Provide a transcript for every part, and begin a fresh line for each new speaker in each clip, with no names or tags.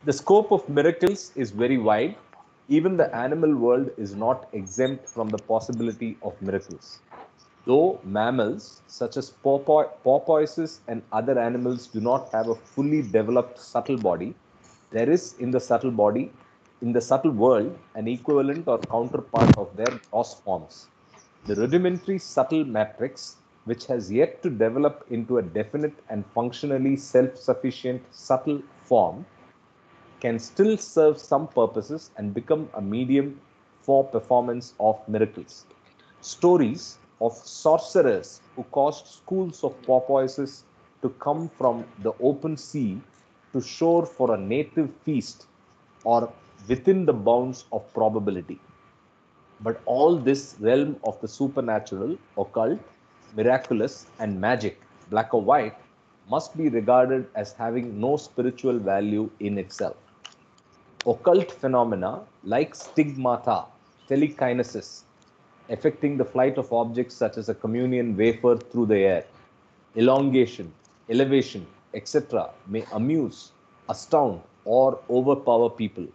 The scope of miracles is very wide. Even the animal world is not exempt from the possibility of miracles. Though mammals, such as porpoises and other animals, do not have a fully developed subtle body, there is in the subtle world, an equivalent or counterpart of their gross forms. The rudimentary subtle matrix, which has yet to develop into a definite and functionally self sufficient subtle form, can still serve some purposes and become a medium for performance of miracles. Stories of sorcerers who caused schools of porpoises to come from the open sea to shore for a native feast are within the bounds of probability. But all this realm of the supernatural, occult, miraculous, and magic, black or white, must be regarded as having no spiritual value in itself. Occult phenomena like stigmata, telekinesis, affecting the flight of objects such as a communion wafer through the air, elongation, elevation, etc., may amuse, astound, or overpower people,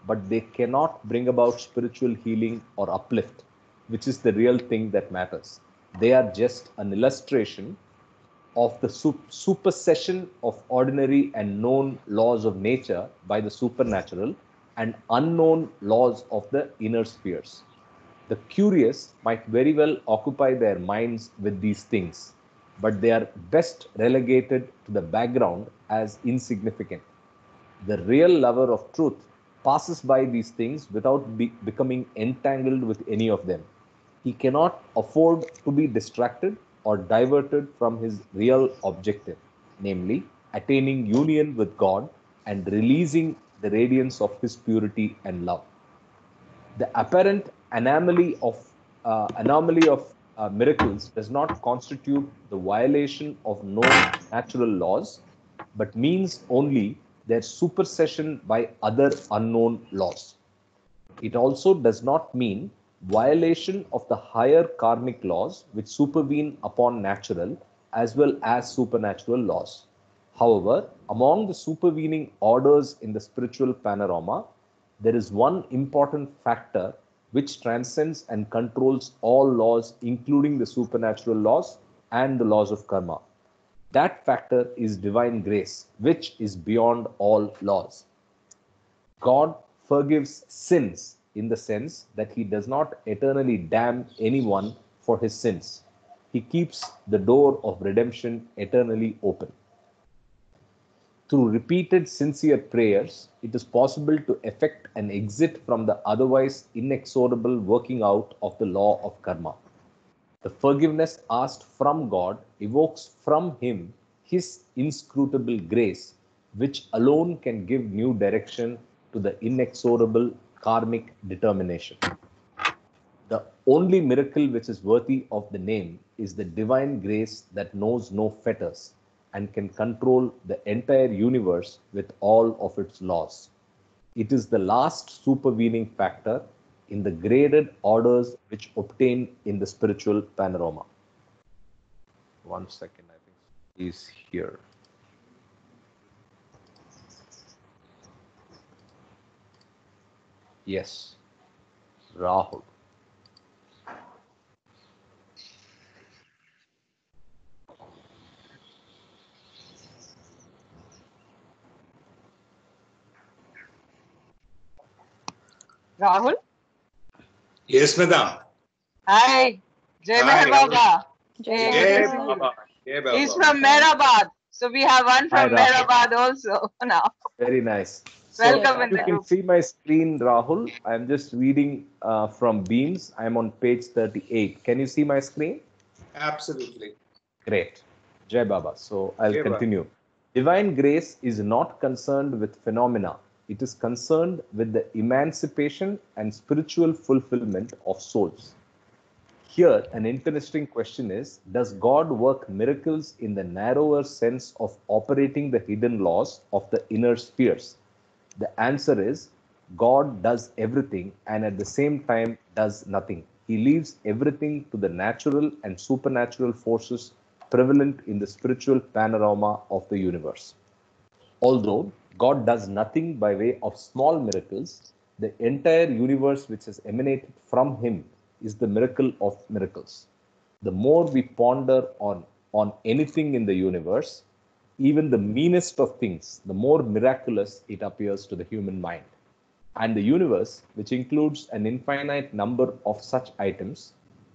but they cannot bring about spiritual healing or uplift, which is the real thing that matters. They are just an illustration of the supersession of ordinary and known laws of nature by the supernatural and unknown laws of the inner spheres. The curious might very well occupy their minds with these things, but they are best relegated to the background as insignificant. The real lover of truth passes by these things without becoming entangled with any of them. He cannot afford to be distracted or diverted from his real objective, namely, attaining union with God and releasing the radiance of his purity and love. The apparent anomaly of miracles does not constitute the violation of known natural laws, but means only their supersession by other unknown laws. It also does not mean violation of the higher karmic laws which supervene upon natural as well as supernatural laws. However, among the supervening orders in the spiritual panorama, there is one important factor which transcends and controls all laws, including the supernatural laws and the laws of karma. That factor is divine grace, which is beyond all laws. God forgives sins in the sense that he does not eternally damn anyone for his sins. He keeps the door of redemption eternally open. Through repeated sincere prayers, it is possible to effect an exit from the otherwise inexorable working out of the law of karma. The forgiveness asked from God evokes from him his inscrutable grace, which alone can give new direction to the inexorable karmic determination. The only miracle which is worthy of the name is the divine grace that knows no fetters and can control the entire universe with all of its laws. It is the last supervening factor in the graded orders which obtain in the spiritual panorama. One second, I think he's here. Yes, Rahul.
Rahul?
Yes, madam.
Hi. Jai
Hi,
Meher Baba.
Jai
Jai
Baba.
Baba. Jai Baba.
He's from Mehrabad. So we have one
Hi,
from
Rahul.
Mehrabad also now.
Very nice. So
Welcome in
you
the
can
group.
see my screen, Rahul. I'm just reading from Beams. I'm on page 38. Can you see my screen?
Absolutely.
Great. Jai Baba. So I'll
Jai Baba.
continue. Divine grace is not concerned with phenomena. It is concerned with the emancipation and spiritual fulfillment of souls. Here, an interesting question is, does God work miracles in the narrower sense of operating the hidden laws of the inner spheres? The answer is, God does everything and at the same time does nothing. He leaves everything to the natural and supernatural forces prevalent in the spiritual panorama of the universe. Although God does nothing by way of small miracles. The entire universe which has emanated from Him is the miracle of miracles. The more we ponder on anything in the universe, even the meanest of things, the more miraculous it appears to the human mind. And the universe, which includes an infinite number of such items,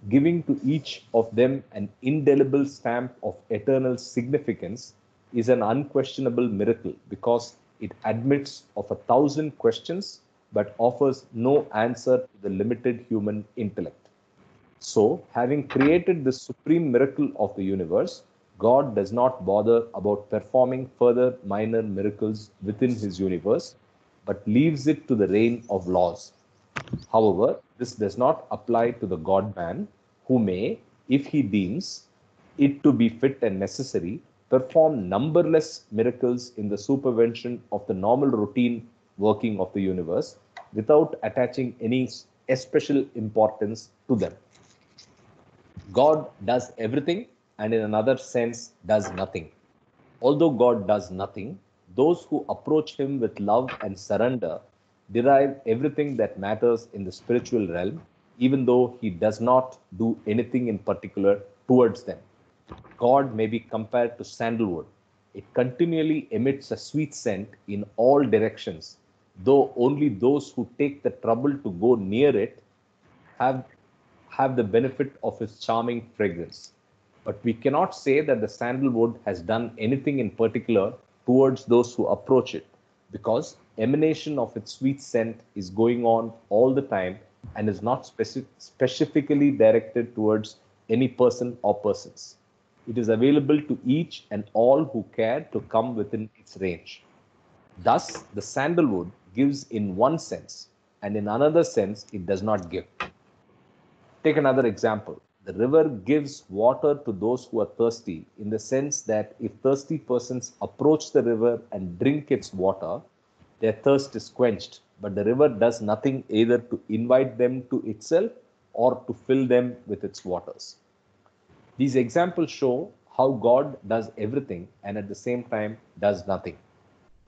giving to each of them an indelible stamp of eternal significance, is an unquestionable miracle because it admits of 1,000 questions but offers no answer to the limited human intellect. So, having created the supreme miracle of the universe, God does not bother about performing further minor miracles within His universe, but leaves it to the reign of laws. However, this does not apply to the God man, who may, if he deems it to be fit and necessary, perform numberless miracles in the supervention of the normal routine working of the universe without attaching any especial importance to them. God does everything and, in another sense, does nothing. Although God does nothing, those who approach Him with love and surrender derive everything that matters in the spiritual realm, even though He does not do anything in particular towards them. God may be compared to sandalwood. It continually emits a sweet scent in all directions, though only those who take the trouble to go near it have have the benefit of its charming fragrance. But we cannot say that the sandalwood has done anything in particular towards those who approach it, because emanation of its sweet scent is going on all the time and is not specifically directed towards any person or persons. It is available to each and all who care to come within its range. Thus, the sandalwood gives in one sense, and in another sense, it does not give. Take another example. The river gives water to those who are thirsty, in the sense that if thirsty persons approach the river and drink its water, their thirst is quenched. But the river does nothing either to invite them to itself or to fill them with its waters. These examples show how God does everything and at the same time does nothing.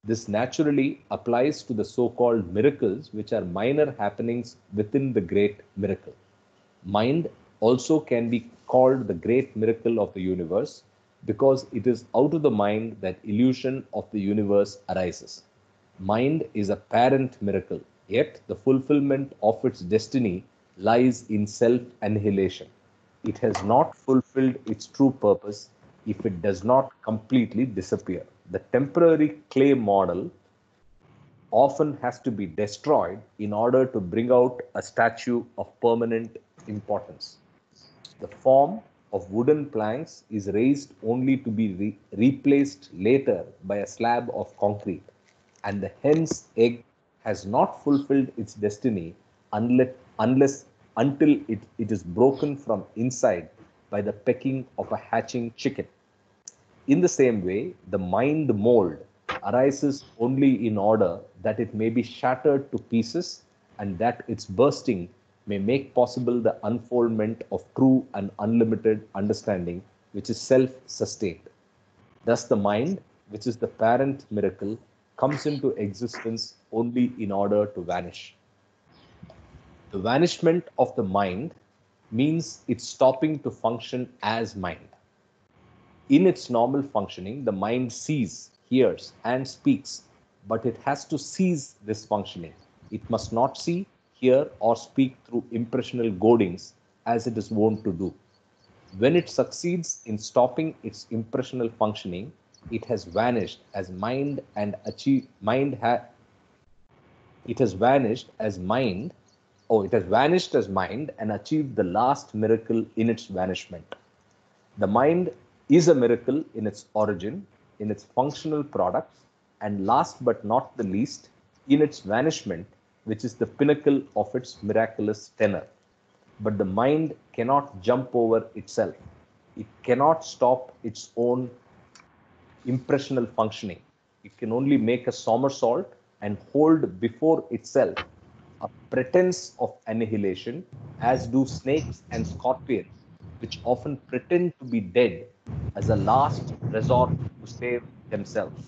This naturally applies to the so called miracles, which are minor happenings within the great miracle. Mind also can be called the great miracle of the universe because it is out of the mind that illusion of the universe arises. Mind is a parent miracle, yet the fulfillment of its destiny lies in self annihilation. It has not fulfilled its true purpose if it does not completely disappear. The temporary clay model often has to be destroyed in order to bring out a statue of permanent importance. The form of wooden planks is raised only to be replaced later by a slab of concrete, and the hen's egg has not fulfilled its destiny unless until it is broken from inside by the pecking of a hatching chicken. In the same way, the mind mold arises only in order that it may be shattered to pieces and that its bursting may make possible the unfoldment of true and unlimited understanding, which is self sustained. Thus, the mind, which is the parent miracle, comes into existence only in order to vanish. The vanishment of the mind means its stopping to function as mind. In its normal functioning, the mind sees, hears, and speaks, but it has to cease this functioning. It must not see, hear, or speak through impressional goadings as it is wont to do. When it succeeds in stopping its impressional functioning, it has vanished as mind and achieve mind it has vanished as mind it has vanished as mind and achieved the last miracle in its vanishment. The mind is a miracle in its origin, in its functional products, and last but not the least, in its vanishment, which is the pinnacle of its miraculous tenor. But the mind cannot jump over itself. It cannot stop its own impressional functioning. It can only make a somersault and hold before itself a pretense of annihilation, as do snakes and scorpions, which often pretend to be dead as a last resort to save themselves.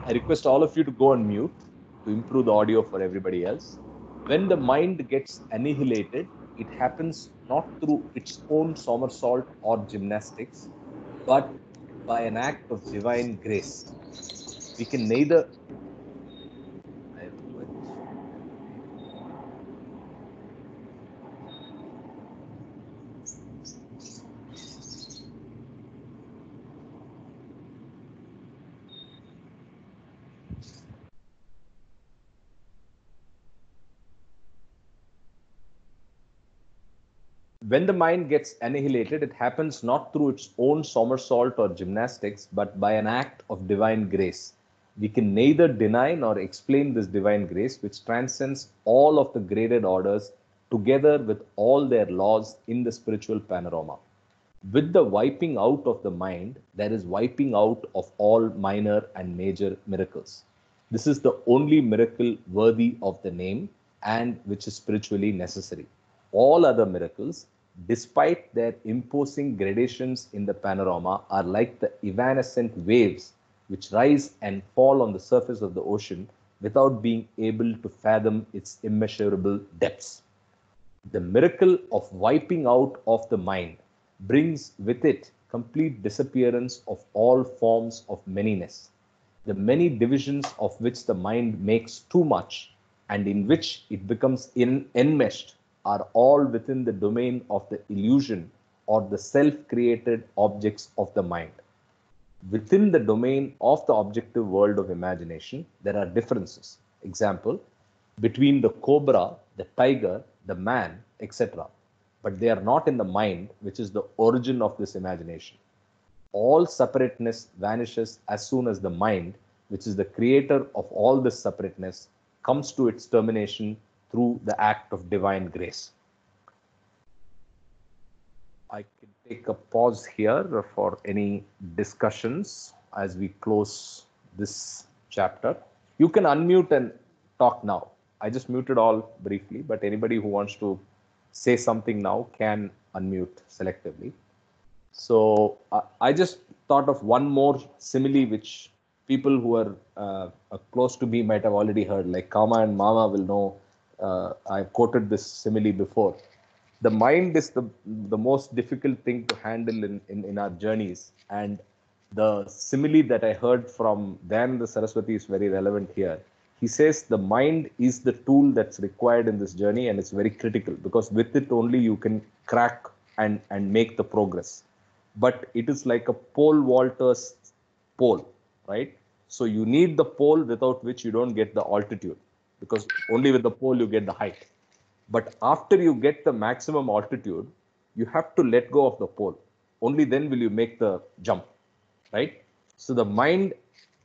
I request all of you to go on mute to improve the audio for everybody else. When the mind gets annihilated, it happens not through its own somersault or gymnastics, but by an act of divine grace. We can neither. I have to quit. When the mind gets annihilated, it happens not through its own somersault or gymnastics, but by an act of divine grace. We can neither deny nor explain this divine grace, which transcends all of the graded orders together with all their laws in the spiritual panorama. With the wiping out of the mind, there is wiping out of all minor and major miracles. This is the only miracle worthy of the name and which is spiritually necessary. All other miracles, despite their imposing gradations in the panorama, are like the evanescent waves which rise and fall on the surface of the ocean without being able to fathom its immeasurable depths. The miracle of wiping out of the mind brings with it complete disappearance of all forms of manyness, the many divisions of which the mind makes too much and in which it becomes enmeshed are all within the domain of the illusion or the self-created objects of the mind. Within the domain of the objective world of imagination, there are differences. Example, between the cobra, the tiger, the man, etc. But they are not in the mind, which is the origin of this imagination. All separateness vanishes as soon as the mind, which is the creator of all this separateness, comes to its termination through the act of divine grace. I can take a pause here for any discussions as we close this chapter. You can unmute and talk now. I just muted all briefly, but anybody who wants to say something now can unmute selectively. So I just thought of one more simile which people who are close to me might have already heard, like Kama and Mama will know. I've quoted this simile before. The mind is the most difficult thing to handle in our journeys. And the simile that I heard from Dayananda Saraswati is very relevant here. He says the mind is the tool that's required in this journey, and it's very critical because with it only you can crack and make the progress. But it is like a pole vaulter's pole, right? So you need the pole without which you don't get the altitude, because only with the pole you get the height. But after you get the maximum altitude, you have to let go of the pole. Only then will you make the jump, right? So the mind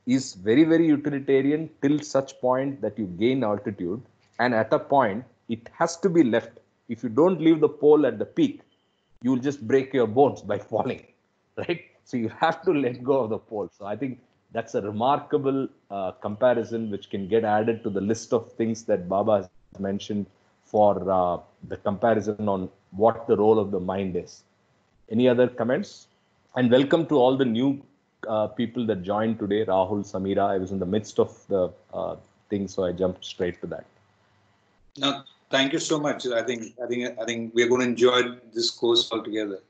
is very, very utilitarian till such point that you gain altitude. And at a point, it has to be left. If you don't leave the pole at the peak, you will just break your bones by falling, right? So you have to let go of the pole. So I think that's a remarkable comparison which can get added to the list of things that Baba has mentioned for the comparison on what the role of the mind is. Any other comments? And welcome to all the new people that joined today, Rahul, Samira. I was in the midst of the thing, so I jumped straight to that.
No, thank you so much. I think we're going to enjoy this course altogether.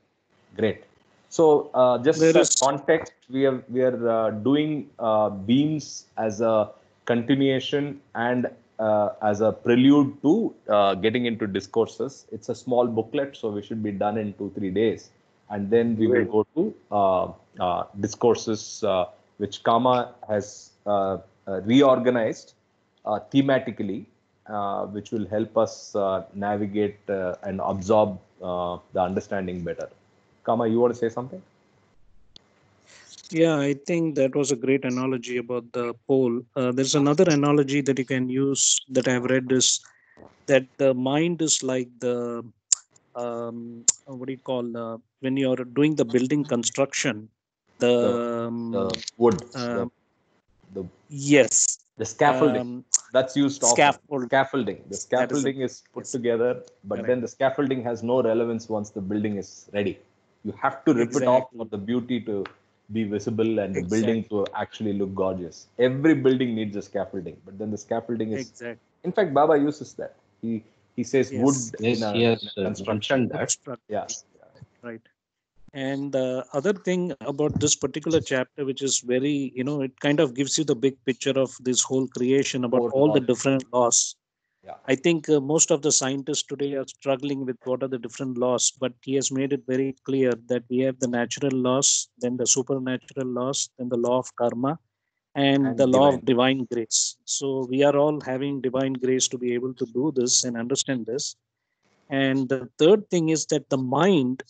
Great. So just as context, we are doing beams as a continuation and as a prelude to getting into discourses. It's a small booklet, so we should be done in 2-3 days. And then we will go to discourses, which Kama has reorganized thematically, which will help us navigate and absorb the understanding better. Kama, you want to say something?
Yeah, I think that was a great analogy about the pole. There's another analogy that you can use that I've read is that the mind is like the what do you call when you're doing the building construction,
the wood,
yes,
the scaffolding that's used often. Scaffolding. The scaffolding is put together, but then the scaffolding has no relevance once the building is ready. You have to rip it off for the beauty to be visible and the building to actually look gorgeous. Every building needs a scaffolding, but then the scaffolding is,
Exactly.
in fact, Baba uses that. He says
Yes.
wood
Yes,
in
he
a
has
construction.
mentioned that.
Abstract.
Yeah.
Right. And the other thing about this particular chapter, which is very, it kind of gives you the big picture of this whole creation about
Four
all the
laws.
different laws.
Yeah.
I think most of the scientists today are struggling with what are the different laws, but he has made it very clear that we have the natural laws, then the supernatural laws, then the law of karma, and the law of divine grace. So we are all having divine grace to be able to do this and understand this. And the third thing is that the mind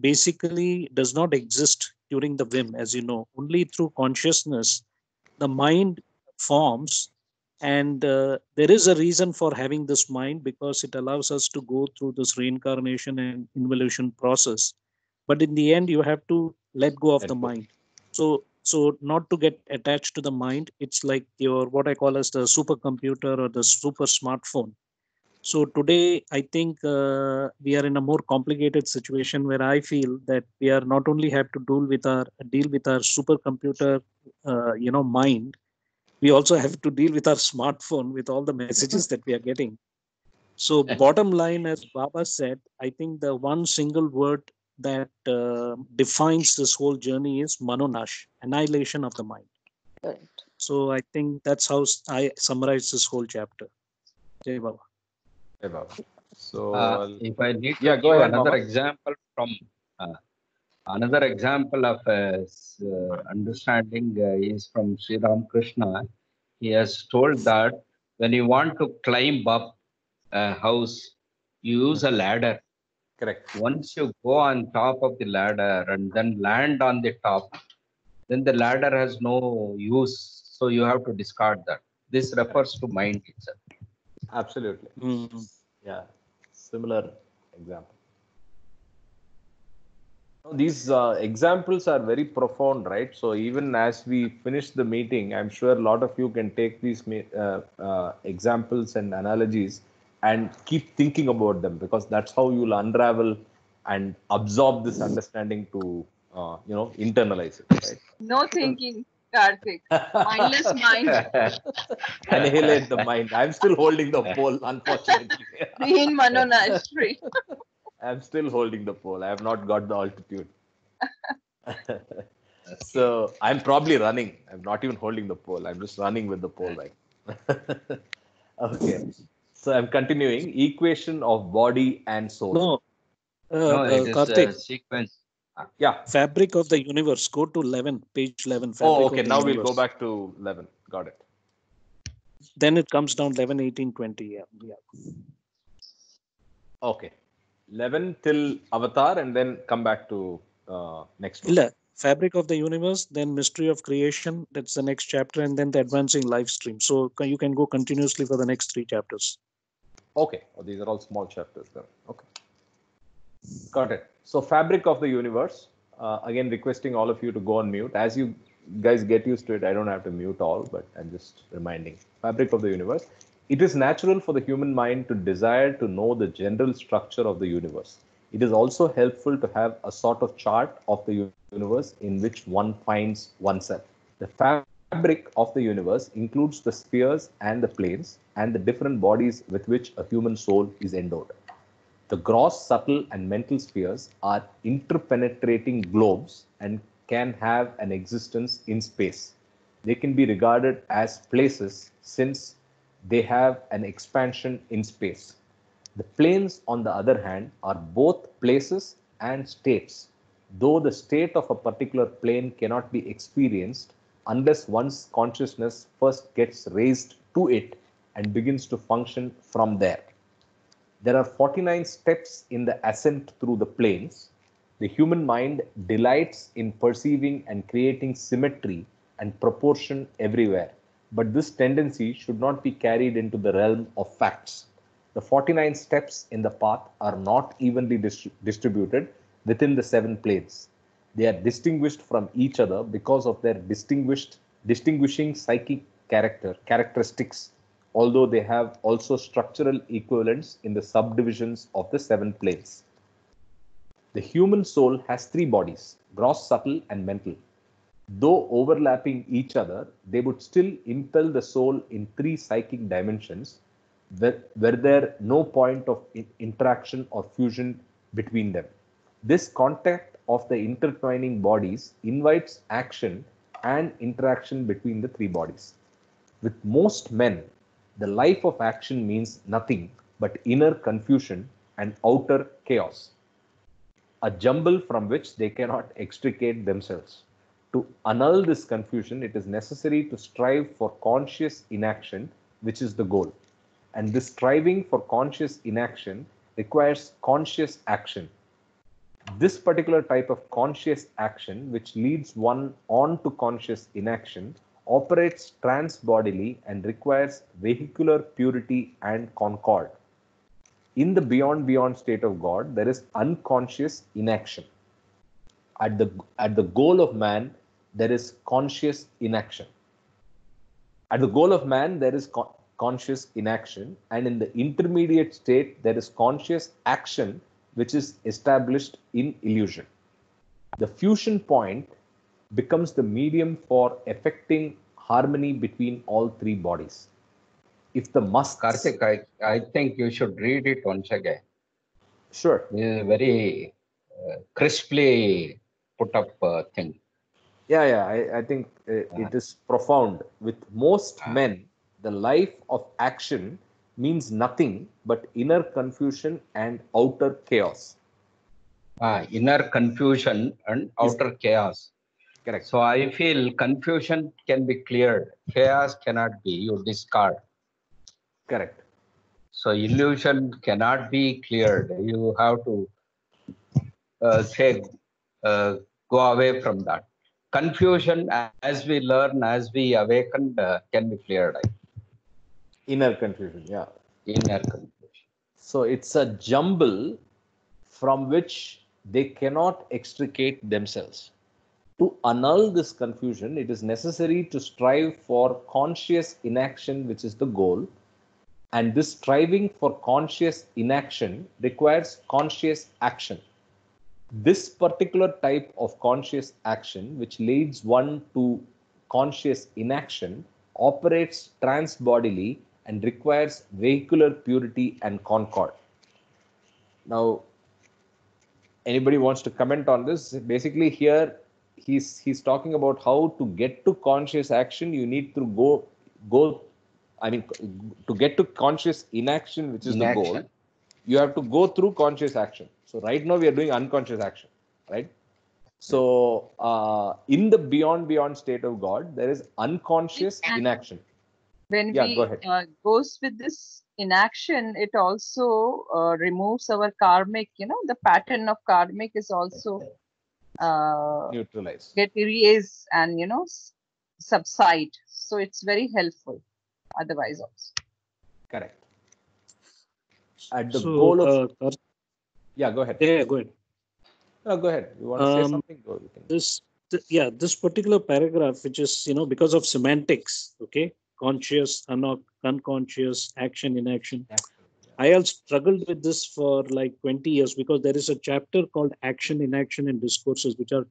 basically does not exist during the whim, as you know. Only through consciousness, the mind forms. And there is a reason for having this mind because it allows us to go through this reincarnation and involution process. But in the end, you have to let go of the mind. So not to get attached to the mind, it's like your what I call as the supercomputer or the super smartphone. So today, I think we are in a more complicated situation where I feel that we are not only have to deal with our supercomputer, mind. We also have to deal with our smartphone with all the messages that we are getting. So bottom line, as Baba said, I think the one single word that defines this whole journey is manonash, annihilation of the mind.
Correct.
So I think that's how I summarize this whole chapter. Jai Baba.
Hey, Baba. So
If I need to
yeah, go
give
ahead,
another
Mama.
example from another example of understanding is from Sri Ram Krishna. He has told that when you want to climb up a house, you use a ladder.
Correct.
Once you go on top of the ladder and then land on the top, then the ladder has no use. So you have to discard that. This refers to mind itself.
Absolutely.
Mm.
Yeah. Similar example. These examples are very profound, right? So even as we finish the meeting, I'm sure a lot of you can take these examples and analogies and keep thinking about them, because that's how you'll unravel and absorb this understanding to, internalize it, right?
No thinking, Karthik. Mindless mind.
Annihilate the mind. I'm still holding the pole, unfortunately.
Be in Manonash free.
I'm still holding the pole. I have not got the altitude. So I'm probably running. I'm not even holding the pole. I'm just running with the pole, right? Okay. So I'm continuing. Equation of body and soul.
No,
No, it is a
Karthik,
sequence.
Yeah.
fabric of the universe. Go to 11, page 11. Fabric
Oh, okay.
of the
Now
universe.
we'll go back to 11. Got it.
Then it comes down 11, 18, 20. Yeah.
Okay. 11 till Avatar and then come back to next one.
Illa, fabric of the universe, then mystery of creation. That's the next chapter, and then the advancing life stream. So you can go continuously for the next 3 chapters.
Okay. Oh, these are all small chapters then. Okay. Got it. So fabric of the universe. Again, requesting all of you to go on mute. As you guys get used to it, I don't have to mute all, but I'm just reminding. Fabric of the universe. It is natural for the human mind to desire to know the general structure of the universe. It is also helpful to have a sort of chart of the universe in which one finds oneself. The fabric of the universe includes the spheres and the planes and the different bodies with which a human soul is endowed. The gross, subtle, and mental spheres are interpenetrating globes and can have an existence in space. They can be regarded as places since they have an expansion in space. The planes, on the other hand, are both places and states, though the state of a particular plane cannot be experienced unless one's consciousness first gets raised to it and begins to function from there. There are 49 steps in the ascent through the planes. The human mind delights in perceiving and creating symmetry and proportion everywhere, but this tendency should not be carried into the realm of facts. The 49 steps in the path are not evenly distributed within the 7 planes. They are distinguished from each other because of their distinguishing psychic characteristics, although they have also structural equivalents in the subdivisions of the 7 planes. The human soul has 3 bodies: gross, subtle, and mental. Though overlapping each other, they would still impel the soul in three psychic dimensions where there no point of interaction or fusion between them. This contact of the intertwining bodies invites action and interaction between the three bodies. With most men, the life of action means nothing but inner confusion and outer chaos, a jumble from which they cannot extricate themselves. To annul this confusion, it is necessary to strive for conscious inaction, which is the goal. And this striving for conscious inaction requires conscious action. This particular type of conscious action, which leads one on to conscious inaction, operates transbodily and requires vehicular purity and concord. In the beyond state of God, there is unconscious inaction. At the goal of man, there is conscious inaction. At the goal of man, there is conscious inaction, and in the intermediate state, there is conscious action, which is established in illusion. The fusion point becomes the medium for effecting harmony between all three bodies. If the musts...
Karthik, I think you should read it once again.
Sure.
This is a very crisply put up thing.
Yeah, I think it is profound. With most men, the life of action means nothing but inner confusion and outer chaos.
Inner confusion and outer chaos.
Correct.
So I feel confusion can be cleared. Chaos cannot be. You discard.
Correct.
So illusion cannot be cleared. You have to go away from that. Confusion, as we learn, as we awaken, can be cleared.
Inner confusion, yeah.
Inner confusion.
So it's a jumble from which they cannot extricate themselves. To annul this confusion, it is necessary to strive for conscious inaction, which is the goal. And this striving for conscious inaction requires conscious action. This particular type of conscious action, which leads one to conscious inaction, operates transbodily and requires vehicular purity and concord. Now, anybody wants to comment on this? Basically, here he's talking about how to get to conscious action. You need to to get to conscious inaction, which is the goal, you have to go through conscious action. So right now we are doing unconscious action, right? So in the beyond state of God, there is unconscious inaction.
When
go
we
ahead.
goes with this inaction, it also removes our karmic, the pattern of karmic is also
neutralized,
get erased and, subside. So it's very helpful otherwise also.
Correct. At the goal of... go ahead.
Yeah, go ahead.
No, go ahead. You want to say something? Go.
This particular paragraph, which is, because of semantics, okay, conscious, unconscious, action, inaction. I have struggled with this for like 20 years because there is a chapter called Action, Inaction, and Discourses, which are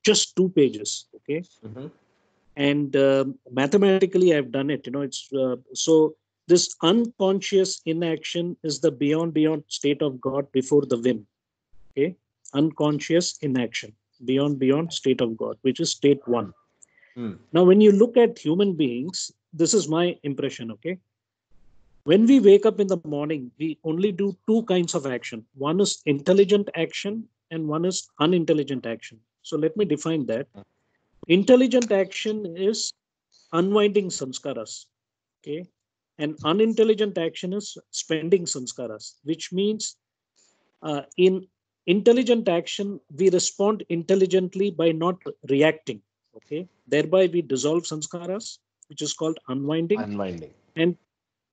just 2 pages, okay?
Mm-hmm.
And mathematically, I've done it, it's so this unconscious inaction is the beyond state of God before the whim, okay? Unconscious inaction, beyond state of God, which is state 1. Now, when you look at human beings, this is my impression, okay? When we wake up in the morning, we only do 2 kinds of action. One is intelligent action and one is unintelligent action. So let me define that. Intelligent action is unwinding samskaras, okay? And unintelligent action is spending samskaras, which means in intelligent action, we respond intelligently by not reacting, okay? Thereby we dissolve samskaras, which is called unwinding.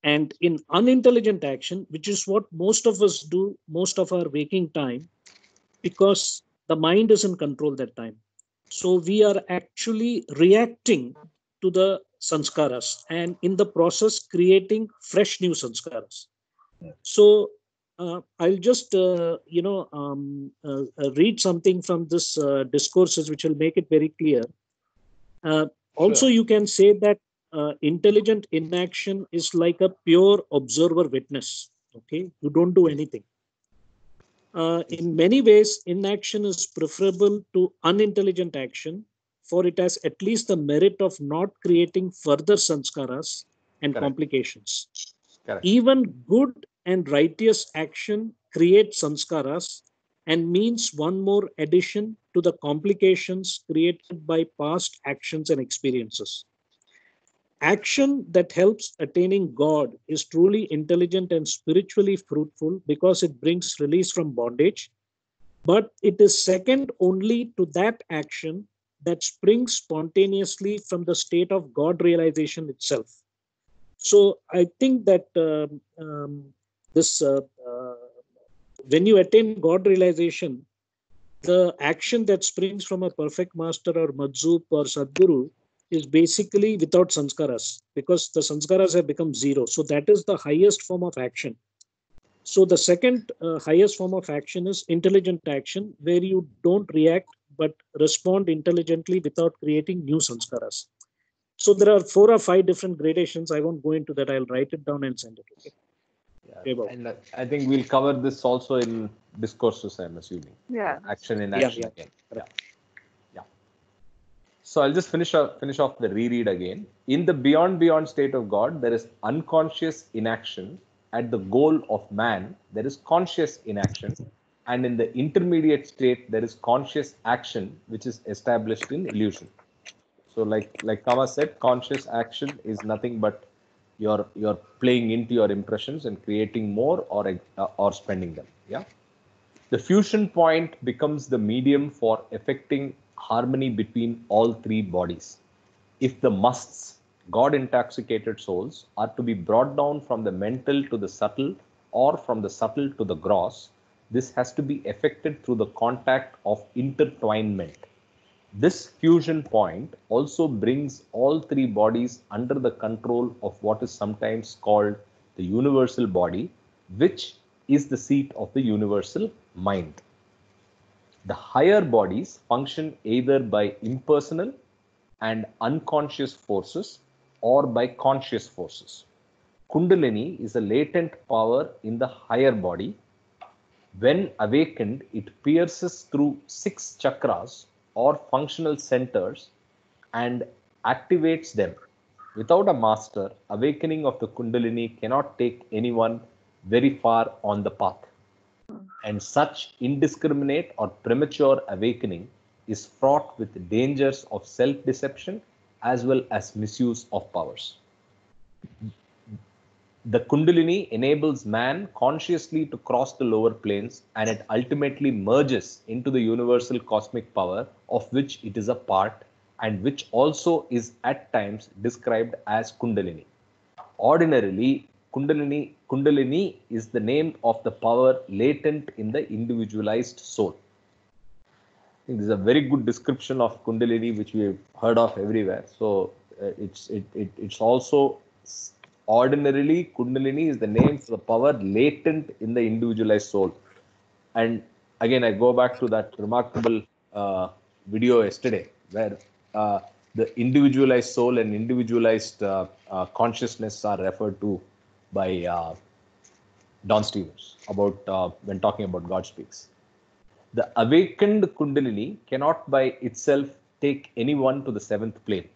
And in unintelligent action, which is what most of us do most of our waking time, because the mind is in control that time. So we are actually reacting to the sanskaras and in the process creating fresh new sanskaras. So I'll just, read something from this discourses, which will make it very clear. Also, you can say that intelligent inaction is like a pure observer witness. Okay, you don't do anything. In many ways, inaction is preferable to unintelligent action, for it has at least the merit of not creating further sanskaras and
Correct.
complications.
Correct.
Even good and righteous action creates sanskaras and means one more addition to the complications created by past actions and experiences. Action that helps attaining God is truly intelligent and spiritually fruitful because it brings release from bondage, but it is second only to that action that springs spontaneously from the state of God realization itself. So I think that this when you attain God realization, the action that springs from a perfect master or madzup or sadguru is basically without sanskaras, because the sanskaras have become zero. So that is the highest form of action. So the second highest form of action is intelligent action, where you don't react but respond intelligently without creating new sanskaras. So there are 4 or 5 different gradations. I won't go into that. I'll write it down and send it. Okay.
Yeah. And I think we'll cover this also in discourses, I'm assuming.
Yeah.
Action in
Yeah,
action
yeah.
again. Yeah. Yeah. So I'll just finish off the reread again. In the beyond state of God, there is unconscious inaction. At the goal of man, there is conscious inaction. And in the intermediate state, there is conscious action, which is established in illusion. So like Kama said, conscious action is nothing but you're playing into your impressions and creating more or spending them. Yeah. The fusion point becomes the medium for effecting harmony between all three bodies. If the musts, God intoxicated souls, are to be brought down from the mental to the subtle or from the subtle to the gross, this has to be effected through the contact of intertwinement. This fusion point also brings all three bodies under the control of what is sometimes called the universal body, which is the seat of the universal mind. The higher bodies function either by impersonal and unconscious forces or by conscious forces. Kundalini is a latent power in the higher body. When awakened, it pierces through 6 chakras or functional centers and activates them. Without a master, awakening of the Kundalini cannot take anyone very far on the path. And such indiscriminate or premature awakening is fraught with dangers of self-deception as well as misuse of powers. The Kundalini enables man consciously to cross the lower planes, and it ultimately merges into the universal cosmic power of which it is a part and which also is at times described as Kundalini. Ordinarily, Kundalini is the name of the power latent in the individualized soul. I think this is a very good description of Kundalini, which we have heard of everywhere. So it's also ordinarily Kundalini is the name for the power latent in the individualized soul. And again, I go back to that remarkable video yesterday where the individualized soul and individualized consciousness are referred to by Don Stevens about when talking about God Speaks. The awakened Kundalini cannot by itself take anyone to the 7th plane.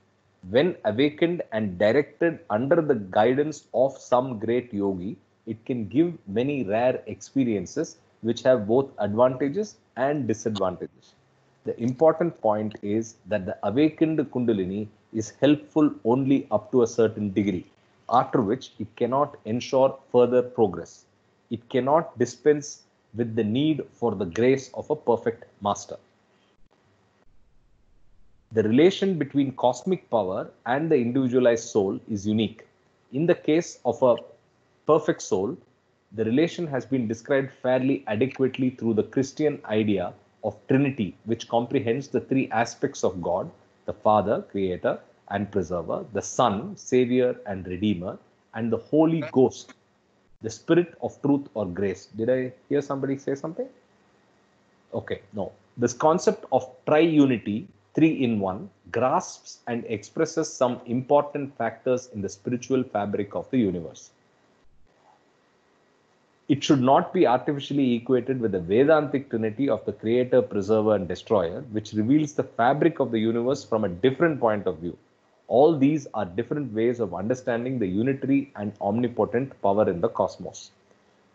When awakened and directed under the guidance of some great yogi, it can give many rare experiences which have both advantages and disadvantages. The important point is that the awakened Kundalini is helpful only up to a certain degree, after which it cannot ensure further progress. It cannot dispense with the need for the grace of a perfect master. The relation between cosmic power and the individualized soul is unique. In the case of a perfect soul, the relation has been described fairly adequately through the Christian idea of Trinity, which comprehends the 3 aspects of God: the Father, Creator and Preserver, the Son, Savior and Redeemer, and the Holy Ghost, the Spirit of Truth or Grace. Did I hear somebody say something? Okay, no. This concept of triunity 3-in-1, grasps and expresses some important factors in the spiritual fabric of the universe. It should not be artificially equated with the Vedantic trinity of the creator, preserver, and destroyer, which reveals the fabric of the universe from a different point of view. All these are different ways of understanding the unitary and omnipotent power in the cosmos.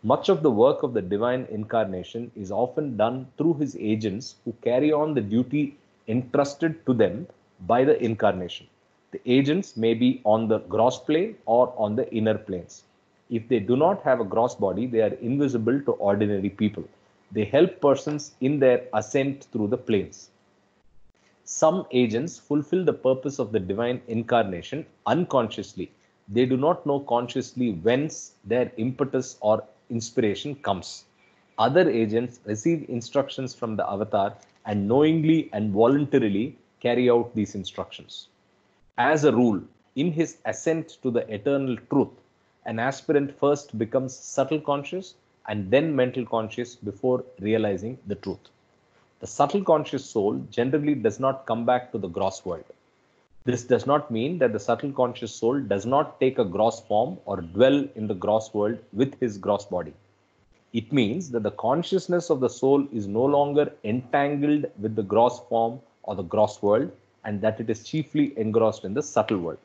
Much of the work of the divine incarnation is often done through his agents who carry on the duty entrusted to them by the incarnation. The agents may be on the gross plane or on the inner planes. If they do not have a gross body, they are invisible to ordinary people. They help persons in their ascent through the planes. Some agents fulfill the purpose of the divine incarnation unconsciously. They do not know consciously whence their impetus or inspiration comes. Other agents receive instructions from the avatar and knowingly and voluntarily carry out these instructions. As a rule, in his ascent to the eternal truth, an aspirant first becomes subtle conscious and then mental conscious before realizing the truth. The subtle conscious soul generally does not come back to the gross world. This does not mean that the subtle conscious soul does not take a gross form or dwell in the gross world with his gross body. It means that the consciousness of the soul is no longer entangled with the gross form or the gross world, and that it is chiefly engrossed in the subtle world.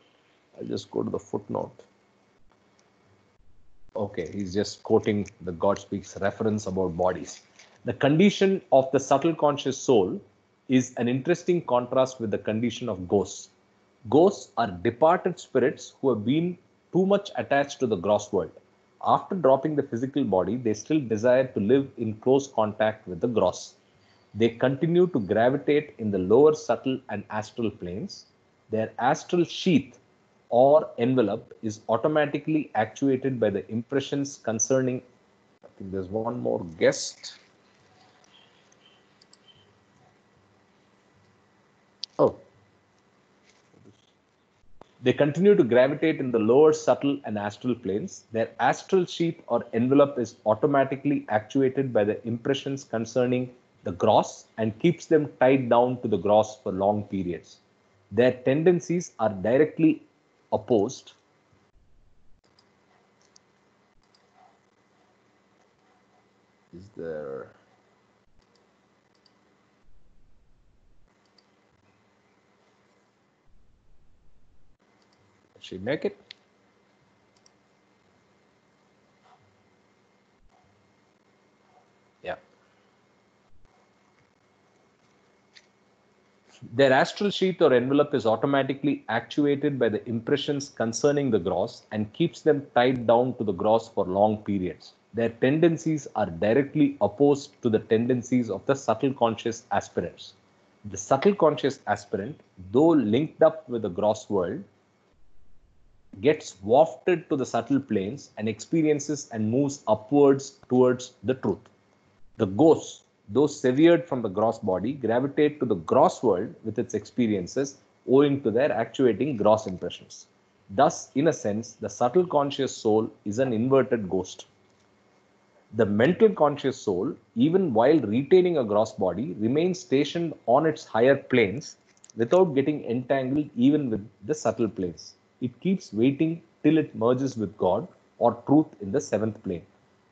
I'll just go to the footnote. Okay, he's just quoting the God Speaks reference about bodies. The condition of the subtle conscious soul is an interesting contrast with the condition of ghosts. Ghosts are departed spirits who have been too much attached to the gross world. After dropping the physical body, they still desire to live in close contact with the gross. They continue to gravitate in the lower subtle and astral planes. Their astral sheath or envelope is automatically actuated by the impressions concerning. I think there's one more guest. Oh. They continue to gravitate in the lower subtle and astral planes. Their astral sheath or envelope is automatically actuated by the impressions concerning the gross and keeps them tied down to the gross for long periods. Their tendencies are directly opposed. Is there... Did she make it? Yeah. Their astral sheath or envelope is automatically actuated by the impressions concerning the gross and keeps them tied down to the gross for long periods. Their tendencies are directly opposed to the tendencies of the subtle conscious aspirants. The subtle conscious aspirant, though linked up with the gross world, gets wafted to the subtle planes and experiences and moves upwards towards the truth. The ghosts, though severed from the gross body, gravitate to the gross world with its experiences owing to their actuating gross impressions. Thus, in a sense, the subtle conscious soul is an inverted ghost. The mental conscious soul, even while retaining a gross body, remains stationed on its higher planes without getting entangled even with the subtle planes. It keeps waiting till it merges with God or truth in the seventh plane.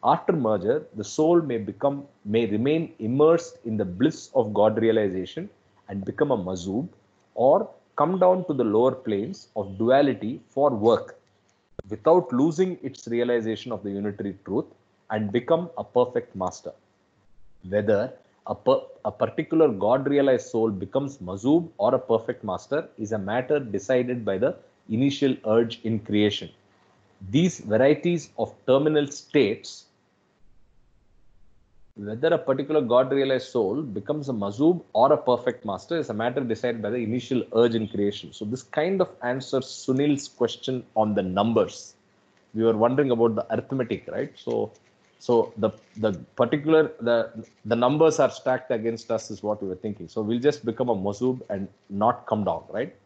After merger, the soul may remain immersed in the bliss of God realization and become a mazub, or come down to the lower planes of duality for work without losing its realization of the unitary truth and become a perfect master. Whether a particular God realized soul becomes mazub or a perfect master is a matter decided by the initial urge in creation. These varieties of terminal states, whether a particular God realized soul becomes a mazub or a perfect master, is a matter decided by the initial urge in creation. So this kind of answers Sunil's question on the numbers. We were wondering about the arithmetic, right? So the particular the numbers are stacked against us is what we were thinking. So we'll just become a mazub and not come down, right?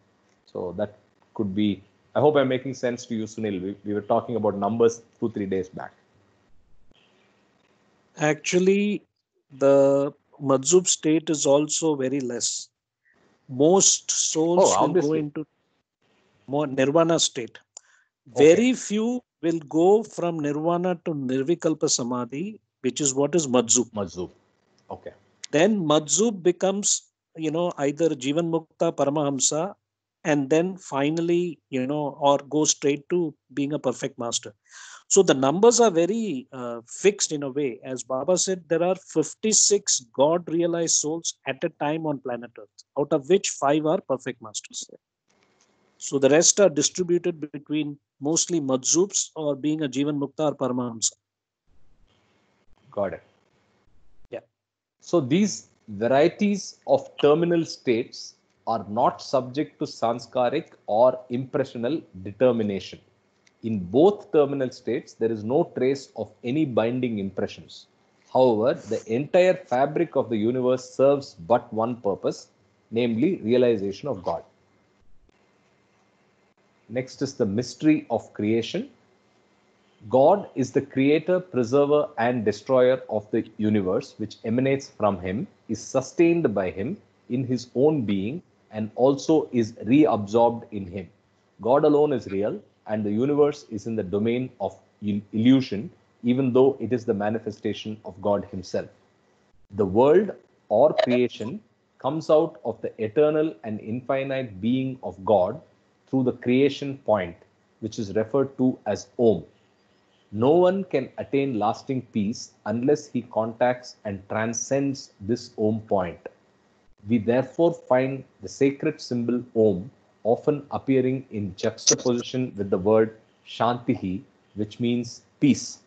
So that could be. I hope I'm making sense to you, Sunil. We were talking about numbers 2-3 days back.
Actually, the Madzub state is also very less. most souls will go
obviously.
into more nirvana state.
Okay.
Very few will go from nirvana to nirvikalpa samadhi, which is what is Majzup.
Majzub. Okay.
Then Majzup becomes, either Jivan Mukta Paramahamsa, and then finally, or go straight to being a perfect master. So the numbers are very fixed in a way. As Baba said, there are 56 God realized souls at a time on planet Earth, out of which 5 are perfect masters. So the rest are distributed between mostly Majzups or being a Jivan Mukta or Paramahamsa.
Got it.
Yeah.
So these varieties of terminal states are not subject to sanskaric or impressional determination. In both terminal states, there is no trace of any binding impressions. However, the entire fabric of the universe serves but one purpose, namely realization of God. Next is the mystery of creation. God is the creator, preserver, and destroyer of the universe, which emanates from him, is sustained by him in his own being, and also is reabsorbed in him. God alone is real, and the universe is in the domain of illusion, even though it is the manifestation of God himself. The world or creation comes out of the eternal and infinite being of God through the creation point, which is referred to as Om. No one can attain lasting peace unless he contacts and transcends this Om point. We therefore find the sacred symbol Om often appearing in juxtaposition with the word Shantihi, which means peace.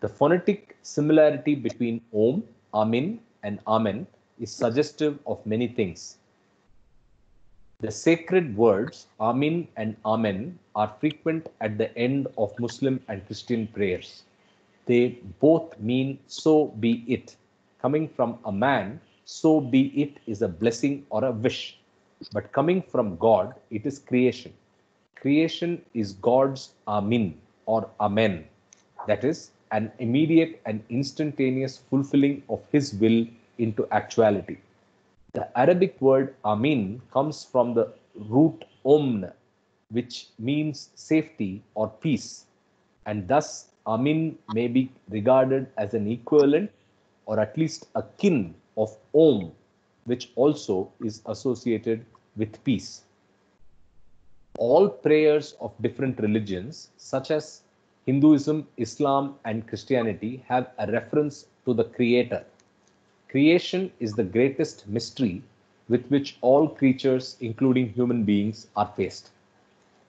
The phonetic similarity between Om, Amin, and Amen is suggestive of many things. The sacred words Amin and Amen are frequent at the end of Muslim and Christian prayers. They both mean so be it. Coming from a man, so be it is a blessing or a wish. But coming from God, it is creation. Creation is God's Amin or Amen. That is, an immediate and instantaneous fulfilling of his will into actuality. The Arabic word Amin comes from the root Omn, which means safety or peace, and thus Amin may be regarded as an equivalent or at least a kin of Om, which also is associated with peace. All prayers of different religions, such as Hinduism, Islam, and Christianity, have a reference to the Creator. Creation is the greatest mystery with which all creatures, including human beings, are faced.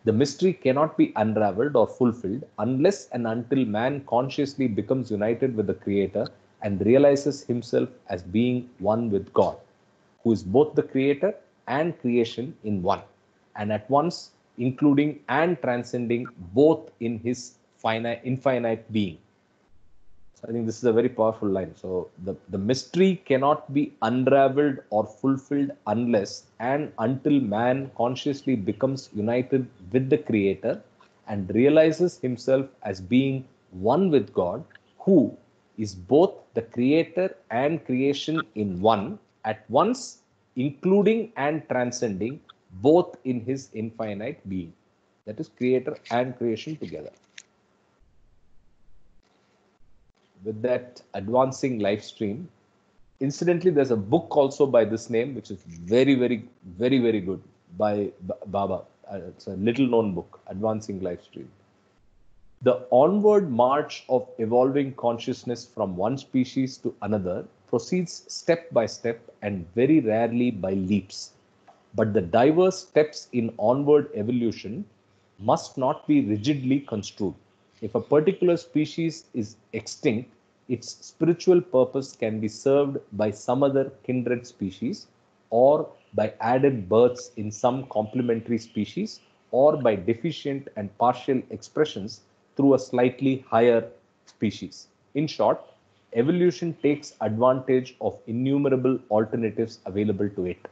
The mystery cannot be unraveled or fulfilled unless and until man consciously becomes united with the Creator and realizes himself as being one with God, who is both the Creator and creation in one, and at once including and transcending both in his infinite being. So I think this is a very powerful line. So the mystery cannot be unraveled or fulfilled unless and until man consciously becomes united with the Creator and realizes himself as being one with God, who is both the Creator and creation in one, at once including and transcending both in his infinite being. That is Creator and creation together. With that advancing live stream, incidentally, there's a book also by this name, which is very, very, very, very good by Baba. It's a little known book, Advancing Live Stream. The onward march of evolving consciousness from one species to another proceeds step by step and very rarely by leaps. But the diverse steps in onward evolution must not be rigidly construed. If a particular species is extinct, its spiritual purpose can be served by some other kindred species, or by added births in some complementary species, or by deficient and partial expressions through a slightly higher species. In short, evolution takes advantage of innumerable alternatives available to it.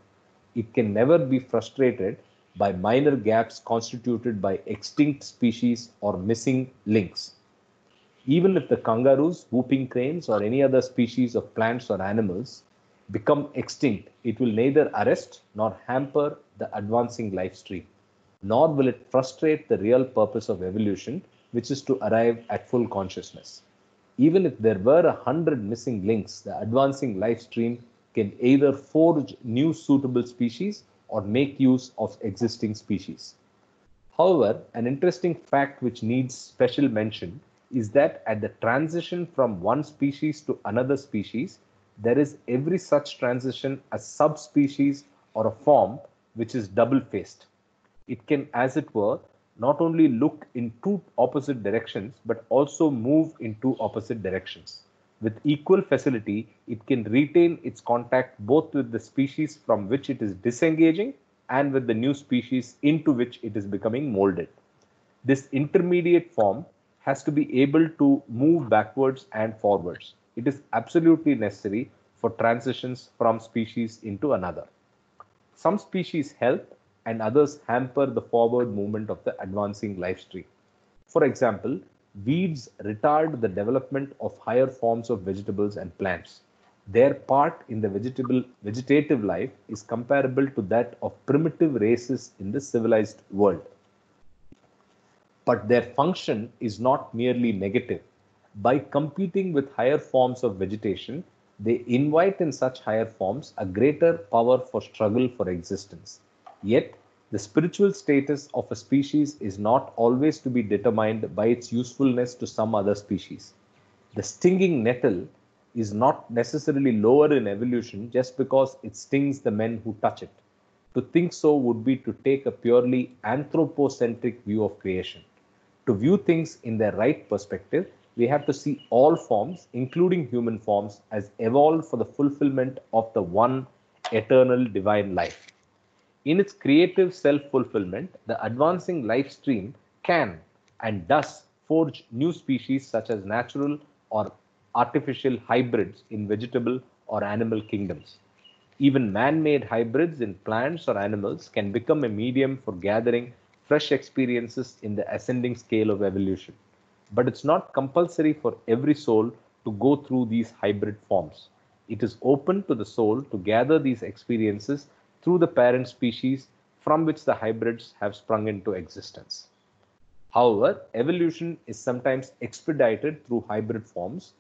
It can never be frustrated by minor gaps constituted by extinct species or missing links. Even if the kangaroos, whooping cranes, or any other species of plants or animals become extinct, it will neither arrest nor hamper the advancing life stream, nor will it frustrate the real purpose of evolution, which is to arrive at full consciousness. Even if there were 100 missing links, the advancing life stream can either forge new suitable species or make use of existing species. However, an interesting fact which needs special mention is that at the transition from one species to another species, there is every such transition a subspecies or a form which is double faced. It can, as it were, not only look in two opposite directions but also move in two opposite directions. With equal facility, it can retain its contact both with the species from which it is disengaging and with the new species into which it is becoming molded. This intermediate form has to be able to move backwards and forwards. It is absolutely necessary for transitions from species into another. Some species help and others hamper the forward movement of the advancing life stream. For example, weeds retard the development of higher forms of vegetables and plants. Their part in the vegetative life is comparable to that of primitive races in the civilized world. But their function is not merely negative. By competing with higher forms of vegetation, they invite in such higher forms a greater power for struggle for existence. Yet, the spiritual status of a species is not always to be determined by its usefulness to some other species. The stinging nettle is not necessarily lower in evolution just because it stings the men who touch it. To think so would be to take a purely anthropocentric view of creation. To view things in their right perspective, we have to see all forms, including human forms, as evolved for the fulfillment of the one eternal divine life. In its creative self-fulfillment, the advancing life stream can and does forge new species such as natural or artificial hybrids in vegetable or animal kingdoms. Even man-made hybrids in plants or animals can become a medium for gathering fresh experiences in the ascending scale of evolution. But it's not compulsory for every soul to go through these hybrid forms. It is open to the soul to gather these experiences through the parent species from which the hybrids have sprung into existence. However, evolution is sometimes expedited through hybrid forms,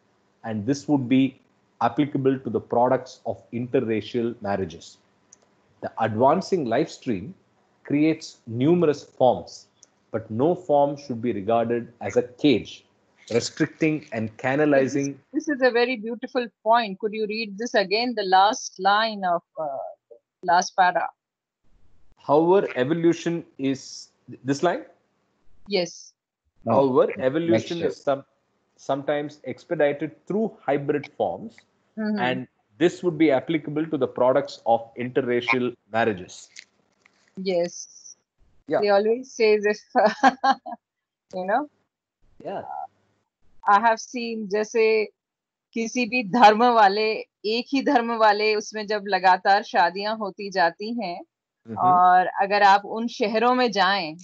and this would be applicable to the products of interracial marriages. The advancing life stream creates numerous forms, but no form should be regarded as a cage, restricting and canalizing.
This is a very beautiful point. Could you read this again, the last line of last para?
However, evolution is this line?
Yes.
No,
However, evolution
next.
is sometimes expedited through hybrid forms,
Mhm.
and this would be applicable to the products of interracial marriages.
Yes.
Yeah.
They always say if you know,
Yeah.
I have seen जैसे किसी भी धर्म वाले, एक ही धर्म वाले उसमें जब लगातार शादियां होती जाती हैं और अगर आप उन शहरों में जाएं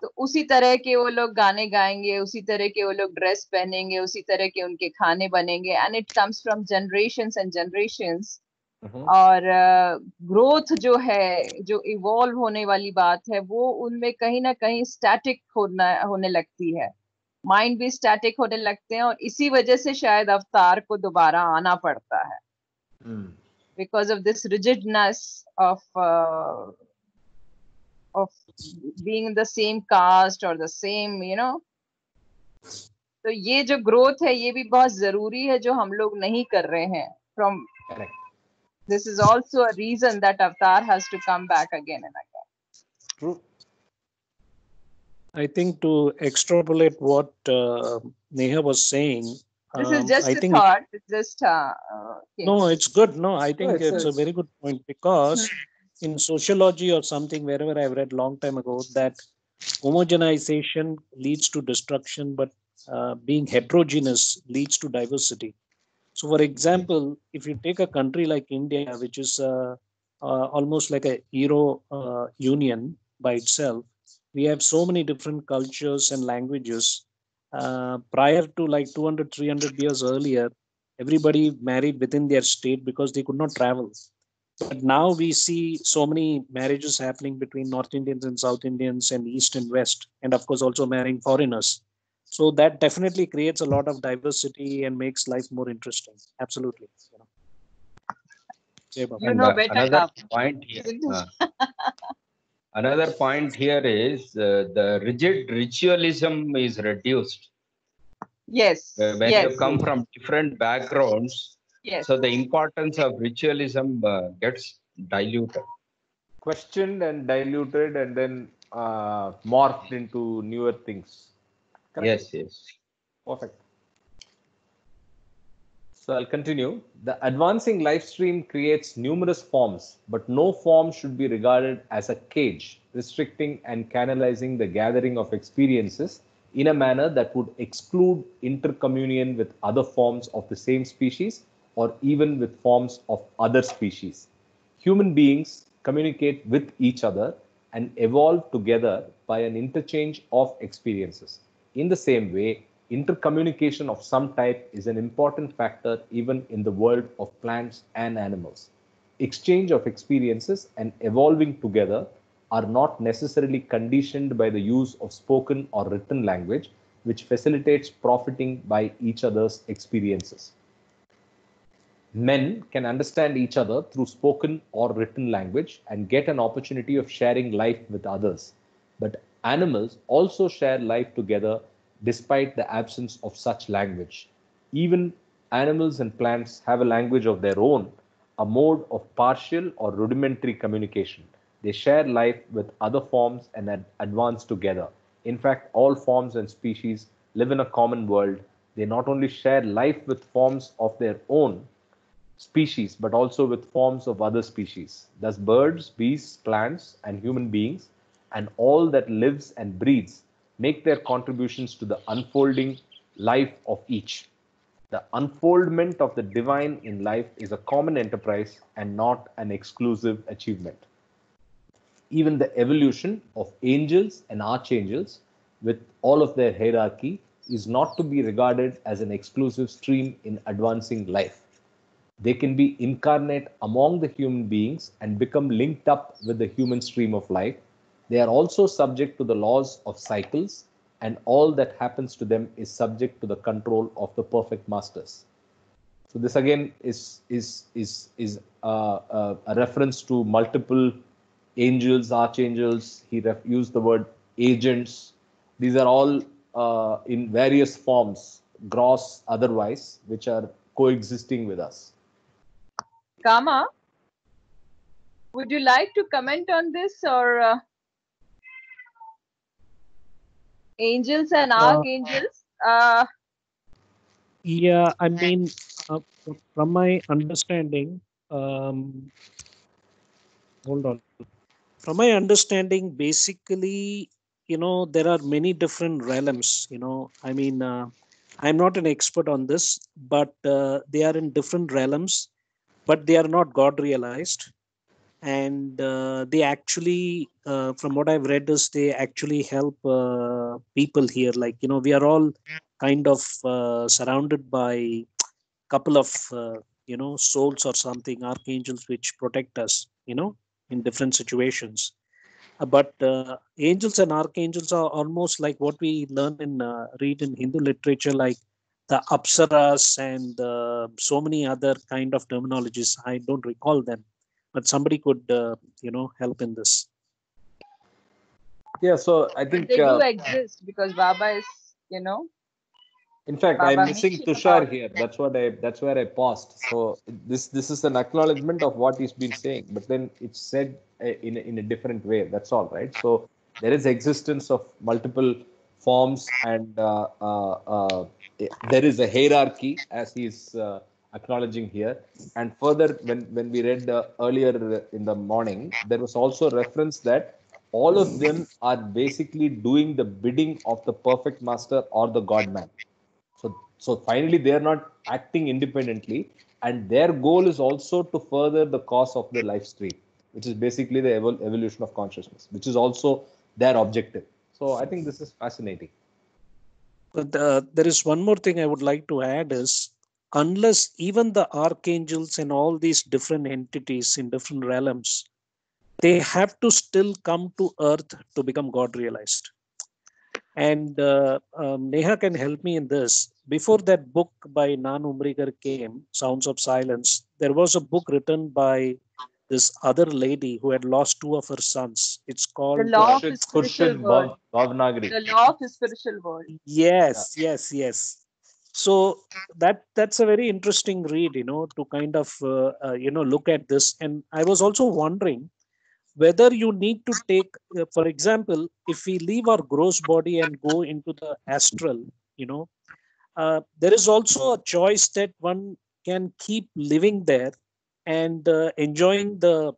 तो उसी तरह के वो लोग गाने गाएंगे, उसी तरह के वो लोग ड्रेस पहनेंगे, उसी तरह के उनके खाने बनेंगे, and it comes from generations and generations. और ग्रोथ जो है, जो इवॉल्व होने वाली बात है, वो उनमें कहीं ना कहीं स्टैटिक होने लगती है, माइंड भी स्टैटिक होने लगते हैं, और इसी वजह से शायद अवतार को दोबारा आना पड़ता है, because of this rigidness of being in the same caste or the same, you know. तो ये जो ग्रोथ है ये भी बहुत जरूरी है जो हम लोग नहीं कर रहे हैं. From this is also a reason that avatar has to come back again and again.
True.
I think to extrapolate what Neha was saying,
this is just
I
a
think
thought. It's just
no, it's good. No, I think
it's
a very good point, because in sociology or something, wherever I've read long time ago, that homogenization leads to destruction, but being heterogeneous leads to diversity. So, for example, if you take a country like India, which is almost like a Euro union by itself, we have so many different cultures and languages. Prior to like 200, 300 years earlier, everybody married within their state because they could not travel. But now we see so many marriages happening between North Indians and South Indians and East and West, and of course also marrying foreigners. So that definitely creates a lot of diversity and makes life more interesting. Absolutely.
You
And
know better,
another
Kam.
point here, another point here is the rigid ritualism is reduced.
Yes,
When
yes,
you come from different backgrounds,
yes.
so the importance of ritualism gets diluted.
Questioned and diluted and then morphed into newer things. Correct?
Yes, yes.
Perfect. So I'll continue. The advancing life stream creates numerous forms, but no form should be regarded as a cage, restricting and canalizing the gathering of experiences in a manner that would exclude intercommunion with other forms of the same species or even with forms of other species. Human beings communicate with each other and evolve together by an interchange of experiences. In the same way, intercommunication of some type is an important factor even in the world of plants and animals. Exchange of experiences and evolving together are not necessarily conditioned by the use of spoken or written language, which facilitates profiting by each other's experiences. Men can understand each other through spoken or written language and get an opportunity of sharing life with others. But animals also share life together despite the absence of such language. Even animals and plants have a language of their own, a mode of partial or rudimentary communication. They share life with other forms and advance together. In fact, all forms and species live in a common world. They not only share life with forms of their own, species, but also with forms of other species. Thus, birds, beasts, plants, and human beings, and all that lives and breathes, make their contributions to the unfolding life of each. The unfoldment of the divine in life is a common enterprise and not an exclusive achievement. Even the evolution of angels and archangels, with all of their hierarchy, is not to be regarded as an exclusive stream in advancing life. They can be incarnate among the human beings and become linked up with the human stream of life. They are also subject to the laws of cycles, and all that happens to them is subject to the control of the perfect masters. So this again is a reference to multiple angels, archangels. He used the word agents. These are all in various forms, gross, otherwise, which are coexisting with us.
Kama, would you like to comment on this, or angels and archangels?
Yeah, I mean, from my understanding, hold on. From my understanding, basically, there are many different realms. I mean, I'm not an expert on this, but they are in different realms, but they are not God realized. And they actually, from what I've read, is they actually help people here. Like, we are all kind of surrounded by couple of souls or something, archangels, which protect us in different situations. But angels and archangels are almost like what we learn in read in Hindu literature, like the apsaras and so many other kind of terminologies. I don't recall them, but somebody could help in this.
Yeah, so I think
they do exist because Baba is,
in fact,
Baba
I'm missing
mentioned
Tushar
about
here.
them.
That's where I paused. So this is an acknowledgement of what he's been saying, but then it's said in a different way. That's all, right? So there is existence of multiple forms, and there is a hierarchy, as he's acknowledging here. And further, when we read earlier in the morning, there was also reference that all of them are basically doing the bidding of the perfect master or the God man. So finally, they are not acting independently, and their goal is also to further the cause of the life stream, which is basically the evolution of consciousness, which is also their objective. So I think this is fascinating.
But there is one more thing I would like to add is unless even the archangels and all these different entities in different realms, they have to still come to earth to become God realized. And Neha can help me in this. Before that book by Nan Umrigar came, Sounds of Silence, there was a book written by this other lady who had lost two of her sons. It's
The
called
law of the spiritual
Khurshid
world.
Bhavnagari.
The law of the spiritual world.
yes. So that's a very interesting read, to kind of look at this. And I was also wondering whether you need to take, for example, if we leave our gross body and go into the astral, there is also a choice that one can keep living there and enjoying the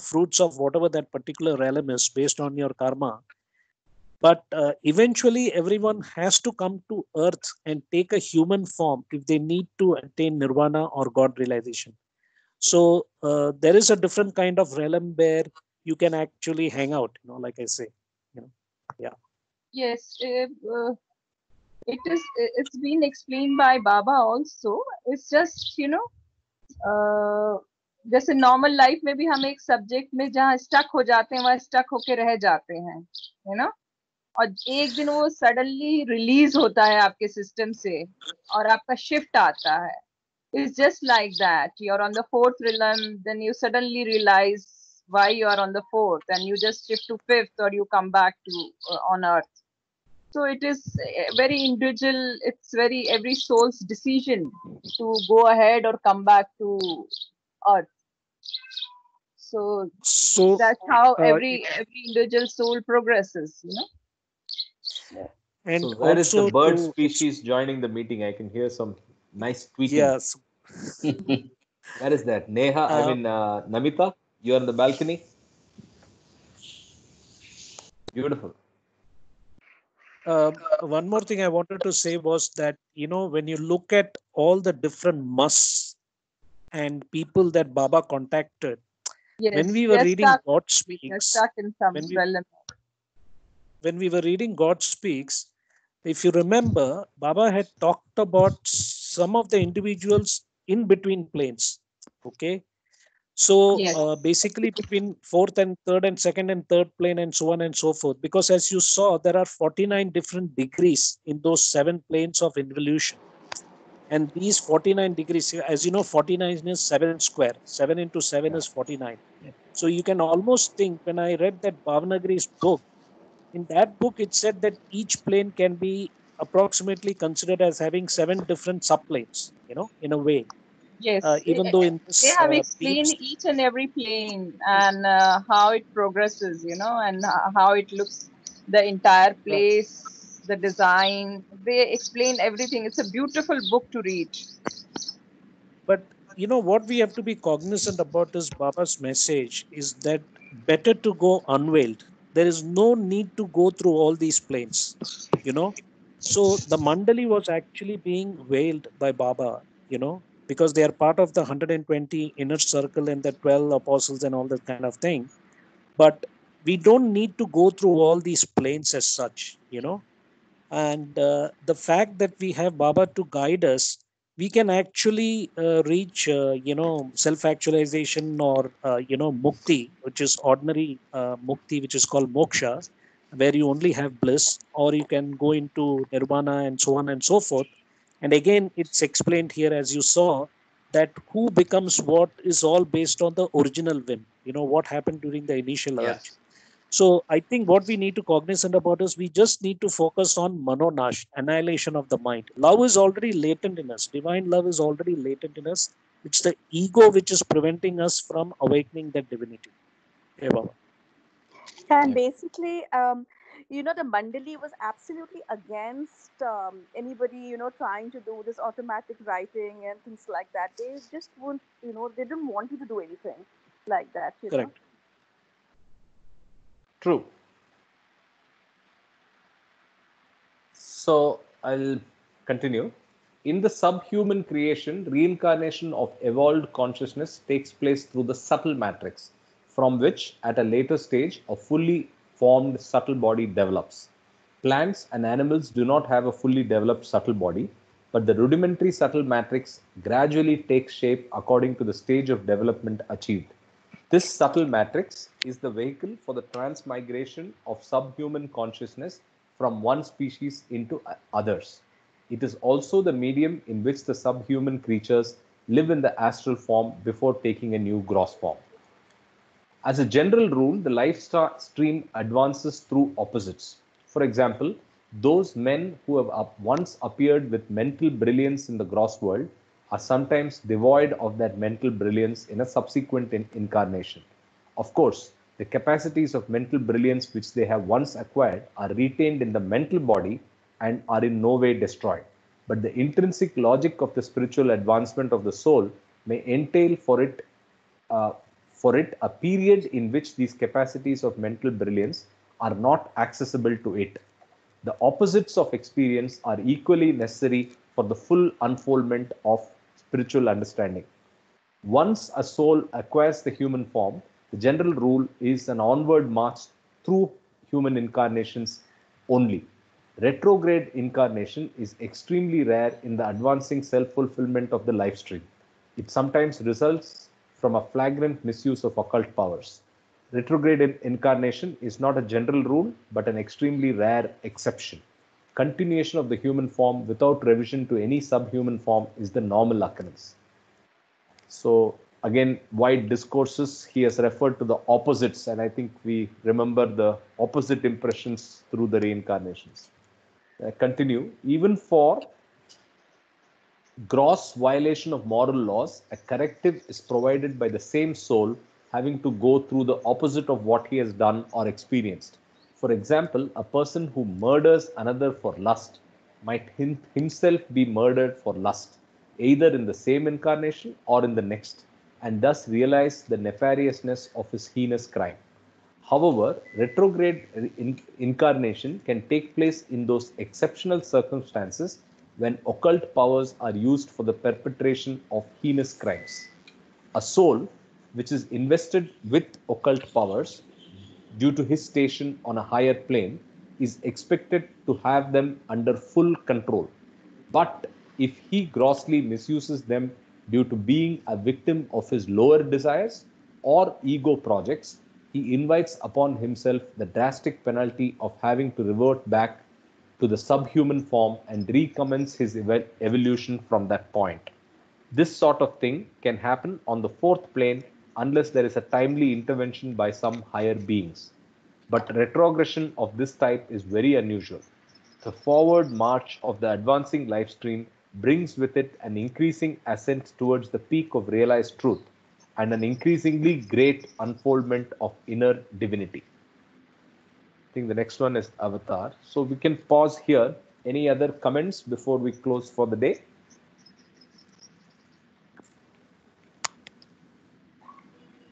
fruits of whatever that particular realm is based on your karma. But eventually everyone has to come to earth and take a human form if they need to attain nirvana or God realization. So there is a different kind of realm where you can actually hang out, like I say. Yeah.
Yes, it's been explained by Baba also. It's just, जैसे normal life में भी हम एक subject में जहाँ stuck हो जाते हैं वहाँ स्टक होके रह जाते हैं, और एक दिन वो सडनली रिलीज होता है आपके सिस्टम से और आपका शिफ्ट आता है. It's just like that. You're on the fourth realm, then you suddenly realize why you are on the fourth, and you just shift to fifth, or you come back to on earth. So it is very individual. It's every soul's decision to go ahead or come back to earth. So that's how every individual soul progresses,
And
so where is the bird
to,
species joining the meeting? I can hear some nice tweeting.
Yes.
Where is that? Neha, Namita, you're on the balcony. Beautiful.
One more thing I wanted to say was that, when you look at all the different musts and people that Baba contacted,
yes,
when we were reading God Speaks, when we were reading God Speaks, if you remember, Baba had talked about some of the individuals in between planes. Okay. So
yes.
Basically between fourth and third and second and third plane and so on and so forth, because as you saw, there are 49 different degrees in those 7 planes of involution. And these 49 degrees, as you know, 49 is 7 square. 7 into 7 is 49. So you can almost think, when I read that Bhavnagari's book, in that book, it said that each plane can be approximately considered as having 7 different subplanes, in a way.
Yes,
even though in this,
they have explained each and every plane and how it progresses, and how it looks, the entire place, the design. They explain everything. It's a beautiful book to read.
But what we have to be cognizant about is Baba's message is that better to go unveiled. There is no need to go through all these planes, So the Mandali was actually being veiled by Baba, because they are part of the 120 inner circle and the 12 apostles and all that kind of thing. But we don't need to go through all these planes as such, And the fact that we have Baba to guide us, we can actually reach, self-actualization or, mukti, which is ordinary mukti, which is called moksha, where you only have bliss, or you can go into nirvana and so on and so forth. And again, it's explained here, as you saw, that who becomes what is all based on the original whim, what happened during the initial urge. So I think what we need to cognizant about is we just need to focus on manonash, annihilation of the mind. Love is already latent in us. Divine love is already latent in us. It's the ego which is preventing us from awakening that divinity. Hey, Baba.
And basically, the Mandali was absolutely against anybody, trying to do this automatic writing and things like that. They just won't, they didn't want you to do anything like that.
Correct.
True. So I'll continue. In the subhuman creation, reincarnation of evolved consciousness takes place through the subtle matrix, from which, at a later stage, a fully formed subtle body develops. Plants and animals do not have a fully developed subtle body. but the rudimentary subtle matrix gradually takes shape according to the stage of development achieved. This subtle matrix is the vehicle for the transmigration of subhuman consciousness from one species into others. It is also the medium in which the subhuman creatures live in the astral form before taking a new gross form. As a general rule, the life stream advances through opposites. For example, those men who have once appeared with mental brilliance in the gross world are sometimes devoid of that mental brilliance in a subsequent incarnation. Of course, the capacities of mental brilliance which they have once acquired are retained in the mental body and are in no way destroyed. But the intrinsic logic of the spiritual advancement of the soul may entail for it a period in which these capacities of mental brilliance are not accessible to it. The opposites of experience are equally necessary for the full unfoldment of spiritual understanding. Once a soul acquires the human form, the general rule is an onward march through human incarnations only. Retrograde incarnation is extremely rare in the advancing self-fulfillment of the life stream. It sometimes results from a flagrant misuse of occult powers. Retrograde incarnation is not a general rule, but an extremely rare exception. Continuation of the human form without revision to any subhuman form is the normal occurrence. So again, wide discourses, he has referred to the opposites, and I think we remember the opposite impressions through the reincarnations. Continue. Even for gross violation of moral laws, a corrective is provided by the same soul having to go through the opposite of what he has done or experienced. For example, a person who murders another for lust might himself be murdered for lust, either in the same incarnation or in the next, and thus realize the nefariousness of his heinous crime. However, retrograde incarnation can take place in those exceptional circumstances when occult powers are used for the perpetration of heinous crimes. A soul which is invested with occult powers due to his station on a higher plane is expected to have them under full control. But if he grossly misuses them due to being a victim of his lower desires or ego projects, he invites upon himself the drastic penalty of having to revert back to the subhuman form and recommence his evolution from that point. This sort of thing can happen on the fourth plane unless there is a timely intervention by some higher beings. But retrogression of this type is very unusual. The forward march of the advancing life stream brings with it an increasing ascent towards the peak of realized truth and an increasingly great unfoldment of inner divinity. I think the next one is Avatar. So we can pause here. Any other comments before we close for the day?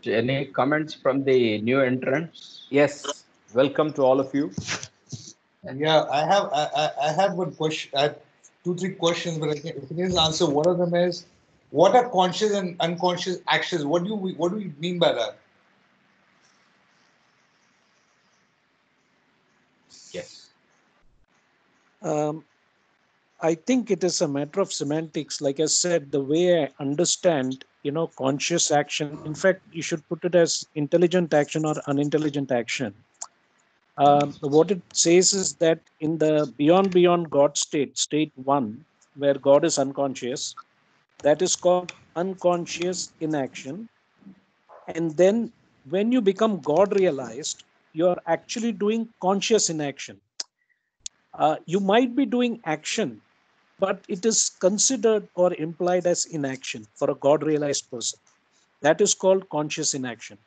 Any comments from the new entrants?
Yes. Welcome to all of you.
Yeah, I have one question. I have 2-3 questions, but if you can answer, one of them is, what are conscious and unconscious actions? What do we mean by that?
Yes.
I think it is a matter of semantics. Like I said, the way I understand, conscious action, in fact, you should put it as intelligent action or unintelligent action. What it says is that in the beyond God state 1, where God is unconscious, that is called unconscious inaction. And then when you become God realized, you're actually doing conscious inaction. You might be doing action, but it is considered or implied as inaction for a God realized person. That is called conscious inaction.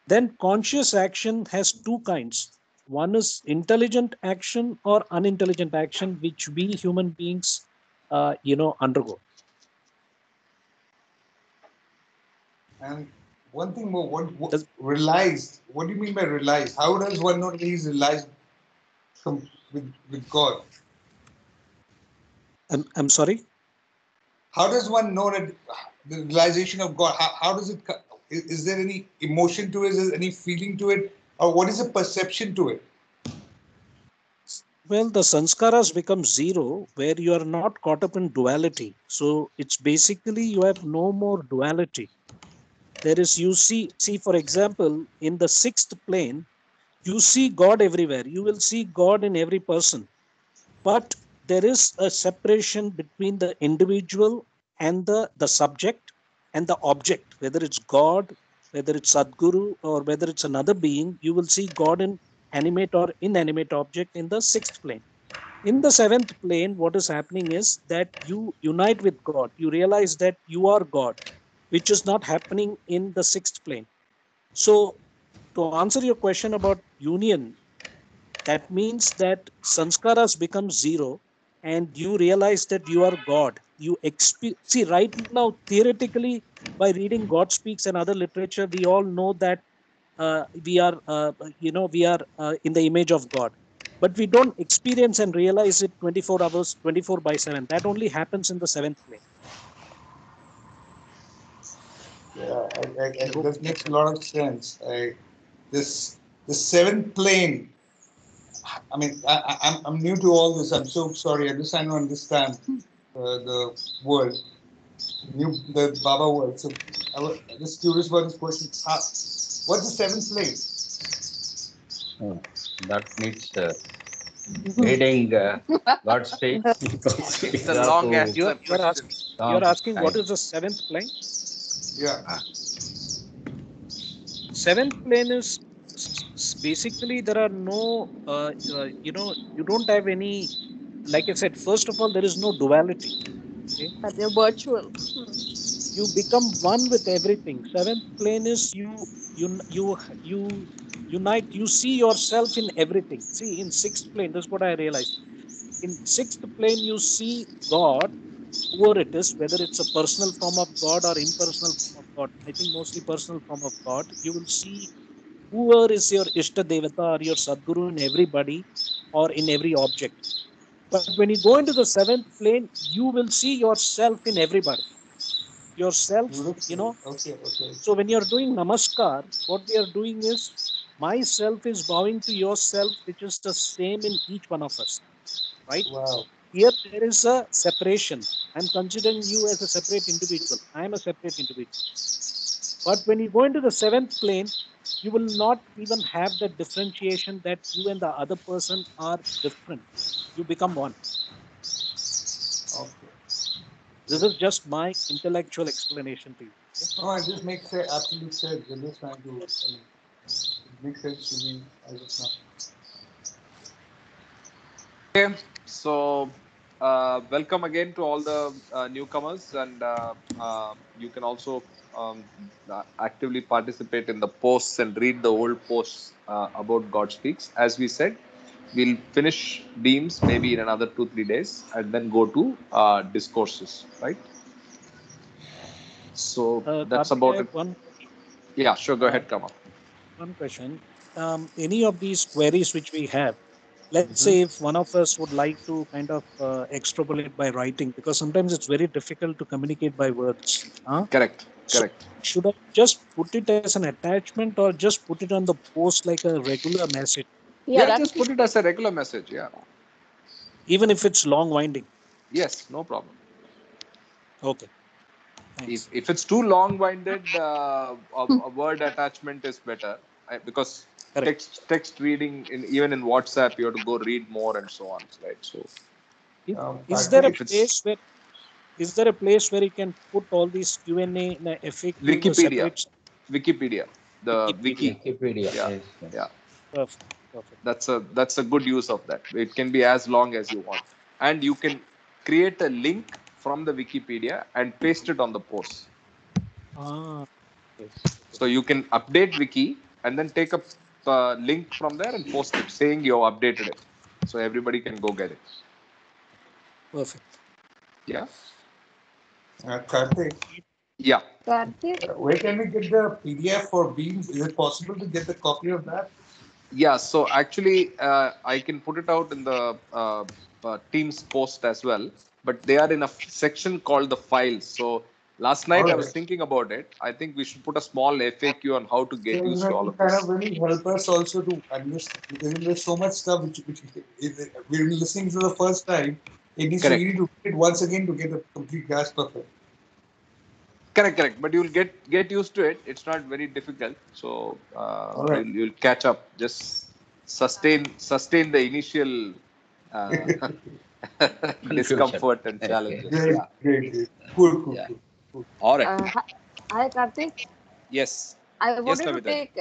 Then conscious action has two kinds. One is intelligent action or unintelligent action, which we human beings, undergo.
And one thing more, what realized? What do you mean by realized? How does one know that he's realized with God?
I'm sorry?
How does one know that the realization of God? How does it? Is there any emotion to it? Is there any feeling to it? Or what is the perception to it?
Well, the sanskaras become zero where you are not caught up in duality. So it's basically you have no more duality. There is, you see, for example, in the sixth plane, you see God everywhere. You will see God in every person. But there is a separation between the individual and the subject and the object, whether it's God, whether it's Sadguru, or whether it's another being. You will see God in animate or inanimate object in the sixth plane. In the seventh plane, what is happening is that you unite with God. You realize that you are God, which is not happening in the sixth plane. So, to answer your question about union, that means that sanskaras become zero and you realize that you are God. See, right now, theoretically, by reading God Speaks and other literature, we all know that we are in the image of God. But we don't experience and realize it 24 hours, 24 by 7. That only happens in the seventh plane.
Yeah, that makes a lot of sense. This the seventh plane. I mean, I'm new to all this. I'm so sorry. I'm just trying to understand the world, the Baba world. So I was just curious about this question. What's the seventh plane?
That needs reading God Speaks.
It's a long answer question.
You're asking what is the seventh plane?
Yeah.
Seventh plane is basically there are no, you don't have any, like I said, first of all, there is no duality. Okay?
But they're virtual.
You become one with everything. Seventh plane is you unite, you see yourself in everything. See, in sixth plane, that's what I realized. In sixth plane, you see God, whoever it is, whether it's a personal form of God or impersonal form of God. I think mostly personal form of God. You will see whoever is your Ishta Devata or your Sadguru in everybody or in every object. But when you go into the seventh plane, you will see yourself in everybody. Yourself,
Okay.
So when you're doing namaskar, what we are doing is myself is bowing to yourself, which is the same in each one of us, right?
Wow.
Here there is a separation. I'm considering you as a separate individual. I am a separate individual. But when you go into the seventh plane, you will not even have the differentiation that you and the other person are different. You become one.
Okay.
This is just my intellectual explanation to you. Okay?
No, it just makes absolute sense. I'm just trying to. It makes sense to me as of now.
Okay, so welcome again to all the newcomers, and you can also actively participate in the posts and read the old posts about God Speaks. As we said, we'll finish Beams maybe in another 2-3 days, and then go to discourses, right? So that's about it. Yeah, sure. Go ahead, Kama.
One question. Any of these queries which we have, let's say if one of us would like to kind of extrapolate by writing, because sometimes it's very difficult to communicate by words.
Correct.
So should I just put it as an attachment or just put it on the post like a regular message?
Yeah, just put it as a regular message. Yeah.
Even if it's long winding.
Yes, no problem.
Okay. Thanks.
If it's too long-winded, a word attachment is better, because text reading even in WhatsApp you have to go read more and so on, right? So
is there a place where you can put all these Q&A in a FAQ?
Wikipedia, the wiki.
Wikipedia.
Yeah.
Perfect.
That's a good use of that. It can be as long as you want, and you can create a link from the Wikipedia and paste it on the post.
Okay.
So you can update wiki and then take a link from there and post it saying you have updated it, so everybody can go get it.
Perfect.
Yeah.
Karthik.
Yeah.
Where can we get the PDF for Beams? Is it possible to get the copy of that?
Yeah. So actually, I can put it out in the Teams post as well, but they are in a section called the files. So Last night I
Alright.
was thinking about it. I think we should put a small FAQ on how to get used to all of
kind
this.
of really help us also to understand, because there's so much stuff which we're listening to the first time. It needs
Correct.
to read it once again to get a complete grasp of it.
Correct. But you'll get used to it. It's not very difficult. So
Alright.
you'll catch up. Just sustain the initial discomfort and challenges.
Great,
Yeah.
great. Cool.
Yeah. All right.
Hi, Karthik.
Yes.
I wanted to
Kavita.
take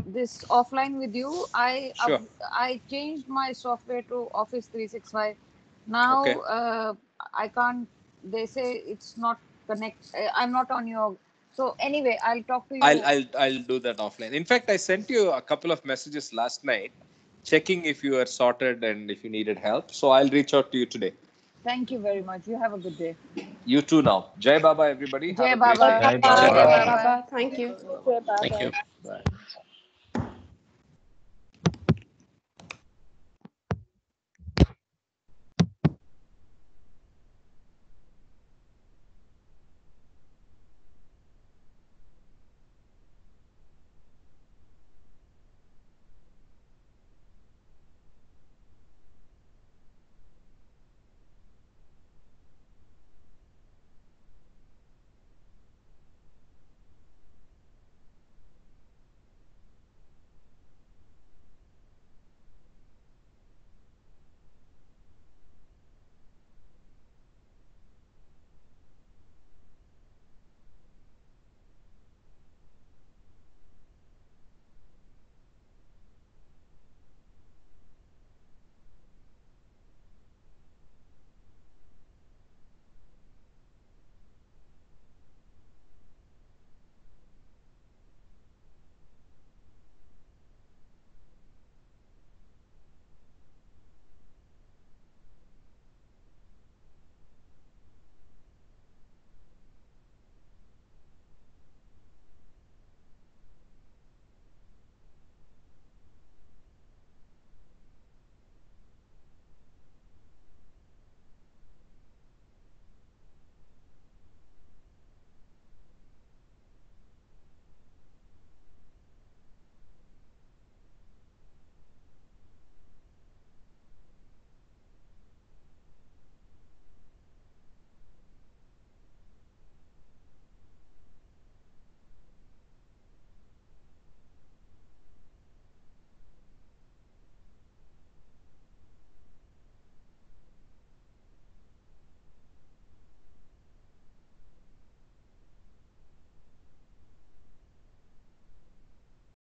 this offline with you.
Sure.
I changed my software to Office 365. Now
Okay.
I can't. They say it's not connect. I'm not on your. So anyway, I'll talk to you.
I'll do that offline. In fact, I sent you a couple of messages last night, checking if you were sorted and if you needed help. So I'll reach out to you today.
Thank you very much. You have a good day.
You too now. Jai Baba, everybody.
Jai
Have a great
Baba.
day.
Jai Baba.
Jai
Jai
Baba.
Baba. Thank you.
Okay, bye.
Thank you.
Bye.